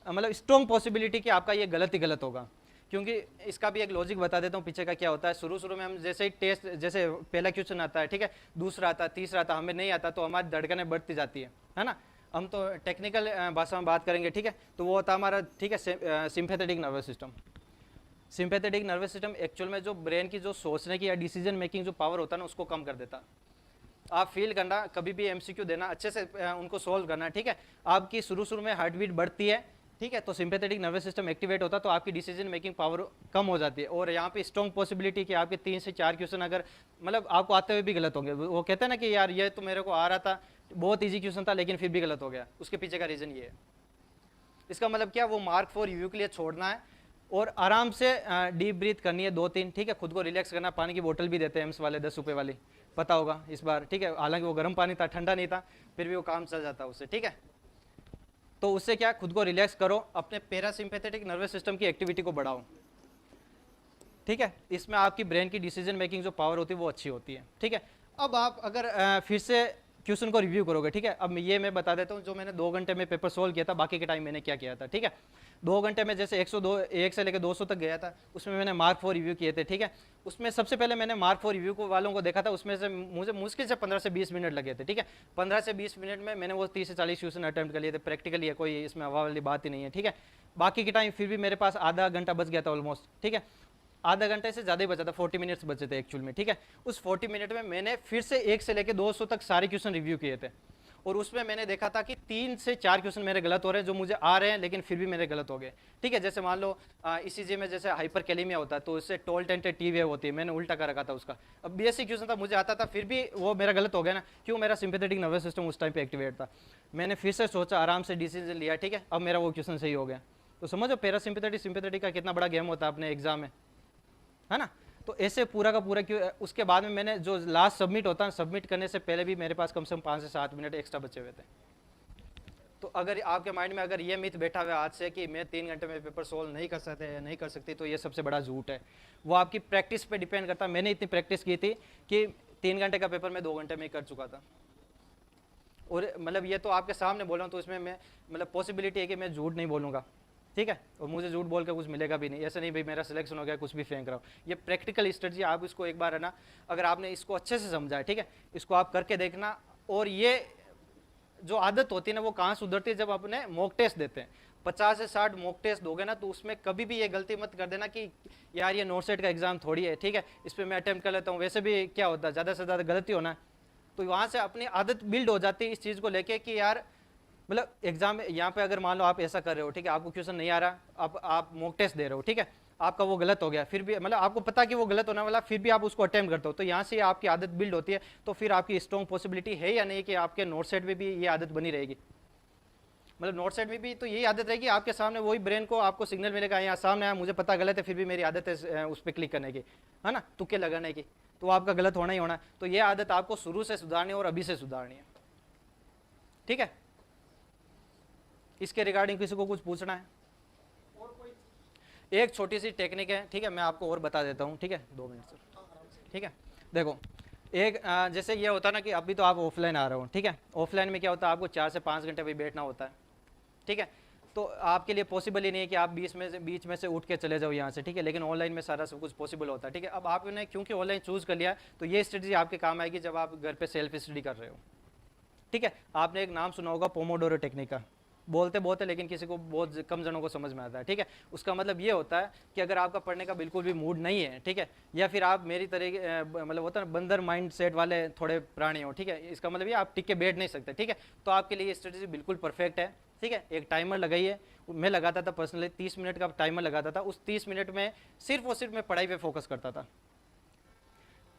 [SPEAKER 3] मतलब स्ट्रॉन्ग पॉसिबिलिटी कि आपका ये गलत ही गलत होगा, क्योंकि इसका भी एक लॉजिक बता देता हूँ पीछे का क्या होता है। शुरू में हम जैसे ही टेस्ट, जैसे पहला क्वेश्चन आता है, ठीक है, दूसरा आता है, तीसरा आता है, हमें नहीं आता तो हमारी धड़कनें बढ़ती जाती है ना। हम तो टेक्निकल भाषा में बात करेंगे, ठीक है, तो वो होता है हमारा, ठीक है, sympathetic nervous system. Sympathetic nervous system actual में जो ब्रेन की जो सोचने की या डिसीजन मेकिंग जो पावर होता है ना, उसको कम कर देता है। आप फील करना, कभी भी एमसीक्यू देना, अच्छे से उनको सोल्व करना, ठीक है। आपकी शुरू में हार्ट बीट बढ़ती है, ठीक है, तो सिंपैथेटिक नर्वस सिस्टम एक्टिवेट होता है, तो आपकी डिसीजन मेकिंग पावर कम हो जाती है। और यहाँ पे स्ट्रॉन्ग पॉसिबिलिटी कि आपके 3 से 4 क्वेश्चन अगर मतलब आपको आते हुए भी गलत होंगे। वो कहते हैं ना कि यार ये तो मेरे को आ रहा था, बहुत ईजी क्वेश्चन था, लेकिन फिर भी गलत हो गया, उसके पीछे का रीज़न ये है। इसका मतलब क्या, वो मार्क फॉर रिव्यू के लिए छोड़ना है और आराम से डीप ब्रीथ करनी है 2-3, ठीक है, खुद को रिलैक्स करना। पानी की बोतल भी देते हैं एम्स वाले 10 रुपये वाली, पता होगा इस बार, ठीक है, हालांकि वो गर्म पानी था, ठंडा नहीं था, फिर भी वो काम चल जाता उससे, ठीक है। तो उससे क्या, खुद को रिलैक्स करो, अपने पैरासिम्पैथेटिक नर्वस सिस्टम की एक्टिविटी को बढ़ाओ, ठीक है। इसमें आपकी ब्रेन की डिसीजन मेकिंग जो पावर होती है वो अच्छी होती है, ठीक है। अब आप अगर फिर से क्वेश्चन को रिव्यू करोगे, ठीक है, अब मैं बता देता हूँ जो मैंने 2 घंटे में पेपर सोल्व किया था, बाकी के टाइम मैंने क्या किया था, ठीक है। 2 घंटे में जैसे 1 से लेकर 200 तक गया था, उसमें मैंने मार्क फॉर रिव्यू किए थे, ठीक है। उसमें सबसे पहले मैंने मार्क फॉर रिव्यू को वालों को देखा था, उसमें से मुझे मुश्किल से 15 से 20 मिनट लगे थे, ठीक है। 15 से 20 मिनट में मैंने वो 30 से 40 क्वेश्चन अटेम्प्ट कर लिए थे, प्रैक्टिकली है, कोई इसमें हवा वाली बात ही नहीं है, ठीक है। बाकी के टाइम फिर भी मेरे पास आधा घंटा बच गया था ऑलमोस्ट, ठीक है, आधा घंटे से ज़्यादा ही बचा था, 40 मिनट्स बचे थे एक्चुअल में, ठीक है। उस 40 मिनट में मैंने फिर से 1 से लेकर 200 तक सारे क्वेश्चन रिव्यू किए थे, और उसमें मैंने देखा था कि 3 से 4 क्वेश्चन मेरे गलत हो रहे हैं, जो मुझे आ रहे हैं लेकिन फिर भी मेरे गलत हो गए, ठीक है। जैसे मान लो ईसीजी में जैसे हाइपर कैलेमिया होता है, तो उससे टोल टेंटेड टी वेव होती है, मैंने उल्टा कर रखा था उसका। अब बेसिक क्वेश्चन था, मुझे आता था, फिर भी वो मेरा गलत हो गया ना, क्यों, मेरा सिंपैथेटिक नर्वस सिस्टम उस टाइम पे एक्टिवेट था। मैंने फिर से सोचा, आराम से डिसीजन लिया, ठीक है, अब मेरा वो क्वेश्चन सही हो गया। तो समझो पैरासिम्पैथेटिक सिंपैथेटिक का कितना बड़ा गेम होता है अपने एग्जाम में, है ना। तो ऐसे पूरा का पूरा क्यों, उसके बाद में मैंने जो लास्ट सबमिट होता है, सबमिट करने से पहले भी मेरे पास कम से कम 5 से 7 मिनट एक्स्ट्रा बचे हुए थे। तो अगर आपके माइंड में अगर ये मिथ बैठा हुआ है आज से कि मैं 3 घंटे में पेपर सोल्व नहीं कर सकते या नहीं कर सकती, तो ये सबसे बड़ा झूठ है। वो आपकी प्रैक्टिस पे डिपेंड करता है। मैंने इतनी प्रैक्टिस की थी कि 3 घंटे का पेपर मैं 2 घंटे में ही कर चुका था। और मतलब ये तो आपके सामने बोल रहा हूँ, तो इसमें मैं मतलब पॉसिबिलिटी है कि मैं झूठ नहीं बोलूँगा, ठीक है, और मुझे झूठ बोल के कुछ मिलेगा भी नहीं। ऐसा नहीं भाई मेरा सिलेक्शन हो गया, कुछ भी फेंक रहा हूँ। ये प्रैक्टिकल स्ट्रेटजी, आप इसको एक बार है ना, अगर आपने इसको अच्छे से समझा है, ठीक है, इसको आप करके देखना। और ये जो आदत होती है ना, वो कहाँ सुधरती है, जब अपने मॉक टेस्ट देते हैं। 50 से 60 मॉक टेस्ट दोगे ना, तो उसमें कभी भी ये गलती मत कर देना कि यार ये नोट सेट का एग्जाम थोड़ी है, ठीक है, इस पर मैं अटेम्प्ट कर लेता हूँ, वैसे भी क्या होता है, ज़्यादा से ज़्यादा गलती होना है। तो वहाँ से अपनी आदत बिल्ड हो जाती है इस चीज़ को लेके कि यार मतलब एग्जाम यहाँ पे अगर मान लो आप ऐसा कर रहे हो, ठीक है, आपको क्वेश्चन नहीं आ रहा, आप मॉक टेस्ट दे रहे हो, ठीक है, आपका वो गलत हो गया, फिर भी मतलब आपको पता कि वो गलत होने वाला, फिर भी आप उसको अटेम्प्ट करते हो, तो यहाँ से आपकी आदत बिल्ड होती है। तो फिर आपकी स्ट्रॉन्ग पॉसिबिलिटी है या नहीं कि आपके नोट सेट में भी ये आदत बनी रहेगी। मतलब नोट सेट में भी तो यही आदत रहेगी, आपके सामने वही ब्रेन को आपको सिग्नल मिलेगा, यहाँ सामने आया, मुझे पता गलत है, फिर भी मेरी आदत है उस पर क्लिक करने की, है ना, तुक्के लगाने की, तो आपका गलत होना ही होना है। तो ये आदत आपको शुरू से सुधारनी है और अभी से सुधारनी है, ठीक है। इसके रिगार्डिंग किसी को कुछ पूछना है? एक छोटी सी टेक्निक है, ठीक है, मैं आपको और बता देता हूँ, ठीक है, 2 मिनट से, ठीक है। देखो एक जैसे ये होता है ना कि अभी तो आप ऑफलाइन आ रहे हो, ठीक है, ऑफलाइन में क्या होता है, आपको 4 से 5 घंटे भी बैठना होता है, ठीक है, तो आपके लिए पॉसिबल ही नहीं है कि आप बीच में से उठ के चले जाओ यहाँ से, ठीक है, लेकिन ऑनलाइन में सारा सब कुछ पॉसिबल होता है, ठीक है। अब आपने क्योंकि ऑनलाइन चूज़ कर लिया, तो ये स्ट्रेटजी आपके काम आएगी जब आप घर पे सेल्फ स्टडी कर रहे हो, ठीक है। आपने एक नाम सुना होगा पोमोडोरो टेक्निक का, बोलते लेकिन किसी को बहुत कम जनों को समझ में आता है, ठीक है। उसका मतलब ये होता है कि अगर आपका पढ़ने का बिल्कुल भी मूड नहीं है, ठीक है, या फिर आप मेरी तरह मतलब होता है बंदर माइंड सेट वाले थोड़े प्राणी हो, ठीक है, इसका मतलब ये आप टिक के बैठ नहीं सकते, ठीक है, तो आपके लिए ये स्ट्रेटजी बिल्कुल परफेक्ट है, ठीक है। एक टाइमर लगाइए, मैं लगाता था पर्सनली 30 मिनट का टाइमर लगाता था। उस 30 मिनट में सिर्फ और सिर्फ मैं पढ़ाई पे फोकस करता था।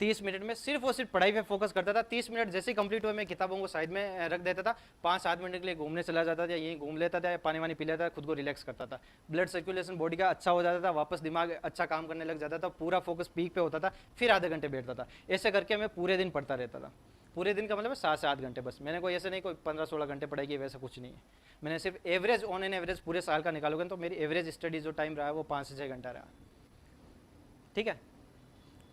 [SPEAKER 3] 30 मिनट में सिर्फ और सिर्फ पढ़ाई पे फोकस करता था। 30 मिनट जैसे ही कंप्लीट हुए मैं किताबों को साइड में रख देता था, 5-7 मिनट के लिए घूमने चला जाता था, यहीं घूम लेता था, पानी वानी पी लेता था, खुद को रिलैक्स करता था। ब्लड सर्कुलेशन बॉडी का अच्छा हो जाता था, वापस दिमाग अच्छा काम करने लग जाता था, पूरा फोकस पीक पे होता था, फिर आधे घंटे बैठता था। ऐसे करके मैं पूरे दिन पढ़ता रहता था। पूरे दिन का मतलब 7 से 8 घंटे बस। मैंने कोई ऐसे नहीं कोई 15-16 घंटे पढ़ाई की, वैसा कुछ नहीं है। मैंने सिर्फ एवरेज ऑन एन एवरेज पूरे साल का निकालोगे तो मेरी एवरेज स्टडी जो टाइम रहा है वो 5 से 6 घंटा रहा। ठीक है।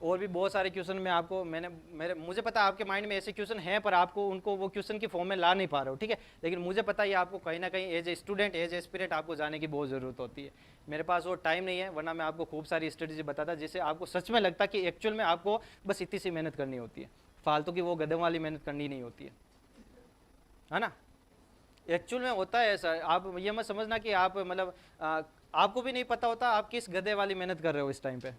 [SPEAKER 3] और भी बहुत सारे क्वेश्चन में आपको मुझे पता है आपके माइंड में ऐसे क्वेश्चन हैं, पर आपको उनको वो क्वेश्चन की फॉर्म में ला नहीं पा रहे हो। ठीक है, लेकिन मुझे पता है आपको कहीं ना कहीं as a student, as a aspirant आपको जाने की बहुत ज़रूरत होती है। मेरे पास वो टाइम नहीं है, वरना मैं आपको खूब सारी स्ट्रेटेजी बताता जिससे आपको सच में लगता कि एक्चुअल में आपको बस इतनी सी मेहनत करनी होती है, फालतू की वो गधों वाली मेहनत करनी नहीं होती है ना। एक्चुअल में होता है ऐसा। आप ये मत समझना कि आप मतलब आपको भी नहीं पता होता आप किस गधे वाली मेहनत कर रहे हो इस टाइम पे।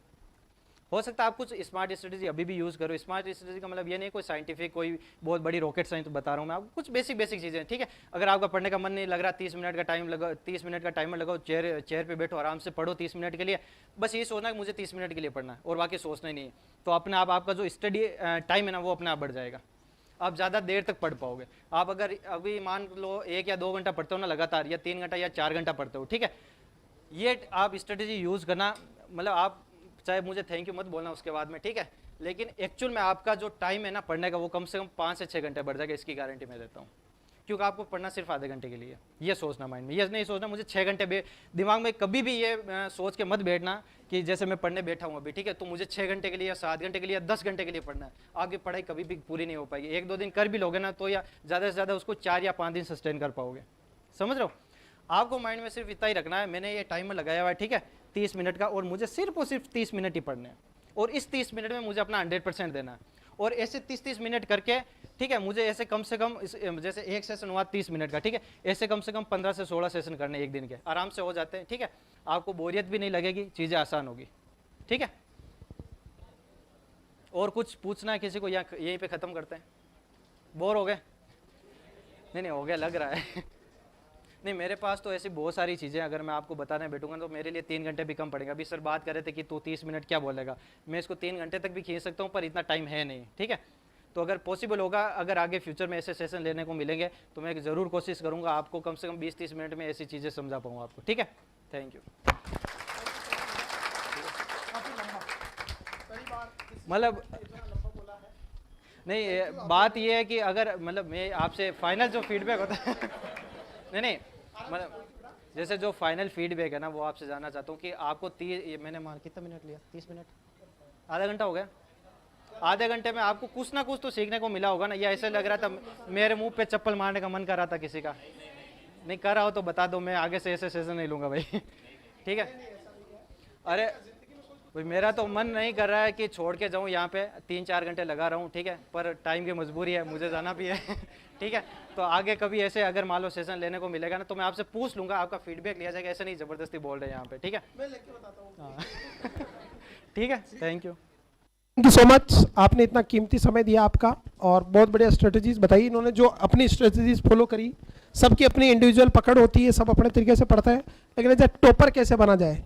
[SPEAKER 3] हो सकता है आप कुछ स्मार्ट स्ट्रेटेजी अभी भी यूज़ करो। स्मार्ट स्ट्रेटेजी का मतलब ये नहीं कोई साइंटिफिक कोई बहुत बड़ी रॉकेट साइंस बता रहा हूँ मैं आपको, कुछ बेसिक चीज़ें। ठीक है, अगर आपका पढ़ने का मन नहीं लग रहा, 30 मिनट का टाइम लगा, 30 मिनट का टाइमर लगाओ, चेयर पे बैठो, आराम से पढ़ो 30 मिनट के लिए। बस ये सोचना कि मुझे 30 मिनट के लिए पढ़ना है और बाकी सोचना ही नहीं है, तो अपने आप आपका जो स्टडी टाइम है ना वो अपने आप बढ़ जाएगा। आप ज़्यादा देर तक पढ़ पाओगे। आप अगर अभी मान लो 1 या 2 घंटा पढ़ते हो ना लगातार, या 3 घंटा या 4 घंटा पढ़ते हो, ठीक है, ये आप स्ट्रेटेजी यूज़ करना, मतलब आप चाहे मुझे थैंक यू मत बोलना उसके बाद में, ठीक है, लेकिन एक्चुअल में आपका जो टाइम है ना पढ़ने का वो कम से कम 5 से 6 घंटे बढ़ जाएगा, इसकी गारंटी मैं देता हूँ। क्योंकि आपको पढ़ना सिर्फ आधे घंटे के लिए, ये सोचना माइंड में, ये नहीं सोचना मुझे 6 घंटे दिमाग में कभी भी ये सोच के मत बैठना कि जैसे मैं पढ़ने बैठा हूँ अभी, ठीक है, तो मुझे 6 घंटे के लिए या 7 घंटे के लिए या 10 घंटे के लिए पढ़ना है। आपकी पढ़ाई कभी भी पूरी नहीं हो पाएगी। 1-2 दिन कर भी लोगे ना तो या ज़्यादा से ज़्यादा उसको 4 या 5 दिन सस्टेन कर पाओगे। समझ रहे हो? आपको माइंड में सिर्फ इतना ही रखना है, मैंने ये टाइमर लगाया हुआ है, ठीक है, 30 मिनट का, और मुझे सिर्फ और सिर्फ 30 मिनट ही पढ़ने हैं, और इस 30 मिनट में मुझे अपना 100% देना है। और ऐसे 30-30 मिनट करके, ठीक है, मुझे ऐसे कम से कम जैसे एक सेशन हुआ 30 मिनट का, ठीक है, ऐसे कम से कम 15 से 16 सेशन करने एक दिन के, आराम से हो जाते हैं। ठीक है, आपको बोरियत भी नहीं लगेगी, चीज़ें आसान होगी। ठीक है, और कुछ पूछना है किसी को या यहीं पे ख़त्म करते हैं? बोर हो गए? नहीं हो गया लग रहा है। नहीं, मेरे पास तो ऐसी बहुत सारी चीज़ें, अगर मैं आपको बताने बैठूंगा तो मेरे लिए 3 घंटे भी कम पड़ेगा। अभी सर बात कर रहे थे कि तू 30 मिनट क्या बोलेगा, मैं इसको 3 घंटे तक भी खींच सकता हूँ, पर इतना टाइम है नहीं। ठीक है, तो अगर पॉसिबल होगा, अगर आगे फ्यूचर में ऐसे सेशन लेने को मिलेंगे तो मैं ज़रूर कोशिश करूँगा आपको कम से कम 20-30 मिनट में ऐसी चीज़ें समझा पाऊँ आपको। ठीक है, थैंक यू। मतलब नहीं, बात ये है कि अगर मतलब मैं आपसे फाइनल जो फीडबैक होता है नहीं मतलब जैसे जो फाइनल फीडबैक है ना वो आपसे जानना चाहता हूँ कि आपको मैंने मान कितना मिनट लिया, 30 मिनट, आधा घंटा हो गया। आधे घंटे में आपको कुछ ना कुछ तो सीखने को मिला होगा ना, या ऐसे लग रहा था मेरे मुंह पे चप्पल मारने का मन कर रहा था किसी का? नहीं कर रहा हो तो बता दो, मैं आगे से ऐसे सेशन नहीं लूँगा भाई। ठीक है, अरे भाई मेरा तो मन नहीं कर रहा है कि छोड़ के जाऊँ यहाँ पे 3-4 घंटे लगा रहा हूँ, ठीक है, पर टाइम की मजबूरी है, मुझे जाना भी है। ठीक है, तो आगे कभी ऐसे अगर मान लो सेशन लेने को मिलेगा ना तो मैं आपसे पूछ लूँगा, आपका फीडबैक लिया जाएगा, ऐसे नहीं ज़बरदस्ती बोल रहे हैं यहाँ पे। ठीक है, मैं लेके बताता हूँ। ठीक है, thank you.
[SPEAKER 1] Thank you so much, आपने इतना कीमती समय दिया आपका, और बहुत बढ़िया स्ट्रेटजीज बताई इन्होंने। जो अपनी स्ट्रेटजीज फॉलो करी, सबकी अपनी इंडिविजुअल पकड़ होती है, सब अपने तरीके से पढ़ते हैं, लेकिन ऐसे टॉपर कैसे बना जाए,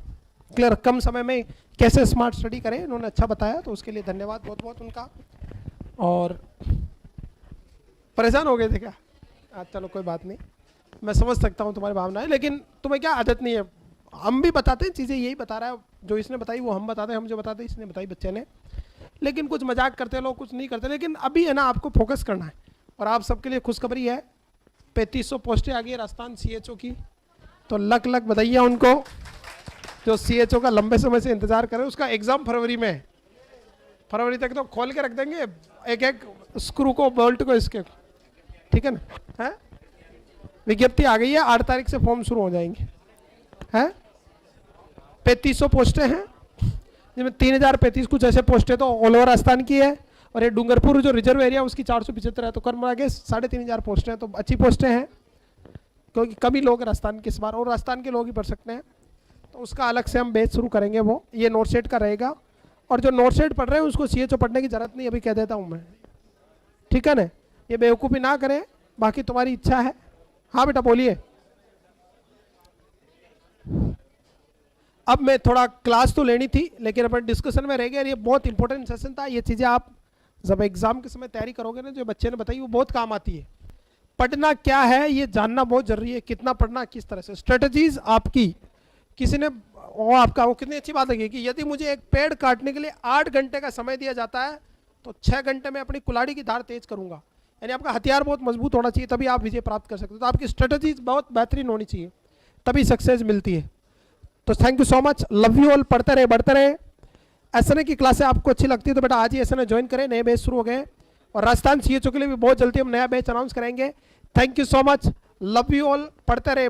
[SPEAKER 1] क्लियर, कम समय में कैसे स्मार्ट स्टडी करें, इन्होंने अच्छा बताया, तो उसके लिए धन्यवाद बहुत बहुत उनका। और परेशान हो गए थे क्या? चलो कोई बात नहीं, मैं समझ सकता हूँ तुम्हारी भावनाएं, लेकिन तुम्हें क्या आदत नहीं है, हम भी बताते हैं चीज़ें, यही बता रहा है, जो इसने बताई वो हम बताते हैं, हम जो बताते हैं इसने बताई बच्चे ने, लेकिन कुछ मजाक करते लोग, कुछ नहीं करते। लेकिन अभी है ना आपको फोकस करना है, और आप सबके लिए खुशखबरी है, 3500 पोस्टें आ गई राजस्थान CHO की, तो लक बधाइयाँ उनको जो CHO का लंबे समय से इंतजार कर रहे हैं। उसका एग्जाम फरवरी में है, फरवरी तक तो खोल के रख देंगे एक एक स्क्रू को, बोल्ट को, इसके, ठीक है ना। है विज्ञप्ति आ गई है, 8 तारीख से फॉर्म शुरू हो जाएंगे। हैं 3500 पोस्टें हैं, जिसमें 3035 कुछ ऐसे पोस्टें तो ऑल ओवर राजस्थान की है, और ये डूंगरपुर जो रिजर्व एरिया उसकी 475 है, तो कर्म आगे 3500 पोस्टें हैं, तो अच्छी पोस्टें हैं, क्योंकि कभी लोग राजस्थान के इस बार, और राजस्थान के लोग ही पढ़ सकते हैं, तो उसका अलग से हम बैच शुरू करेंगे। वो ये नोट सेट का रहेगा, और जो नोट सेट पढ़ रहे हैं उसको CHO पढ़ने की जरूरत नहीं, अभी कह देता हूँ मैं, ठीक है ना, ये बेवकूफ़ी ना करें, बाकी तुम्हारी इच्छा है। हाँ बेटा बोलिए। अब मैं थोड़ा क्लास तो लेनी थी लेकिन अपन डिस्कशन में रह गए। ये बहुत इंपॉर्टेंट सेशन था। ये चीज़ें आप जब एग्जाम के समय तैयारी करोगे ना, जो बच्चे ने बताई वो बहुत काम आती है। पढ़ना क्या है ये जानना बहुत जरूरी है, कितना पढ़ना, किस तरह से स्ट्रेटजीज आपकी। किसी ने वो कितनी अच्छी बात लगी कि यदि मुझे एक पेड़ काटने के लिए 8 घंटे का समय दिया जाता है तो 6 घंटे में अपनी कुल्हाड़ी की धार तेज करूंगा। यानी आपका हथियार बहुत मजबूत होना चाहिए, तभी आप विजय प्राप्त कर सकते हो। तो आपकी स्ट्रेटजीज बहुत बेहतरीन होनी चाहिए, तभी सक्सेस मिलती है। तो thank you so much, love you all. पढ़ते रहे, बढ़ते रहे। एसएनए की क्लासें आपको अच्छी लगती है तो बेटा आज ही एसएनए ज्वाइन करें, नए बैच शुरू हो गए। और राजस्थान सीएचओ के लिए भी बहुत जल्दी हम नया बैच अनाउंस करेंगे। Thank you so much, love you all. पढ़ते रहे।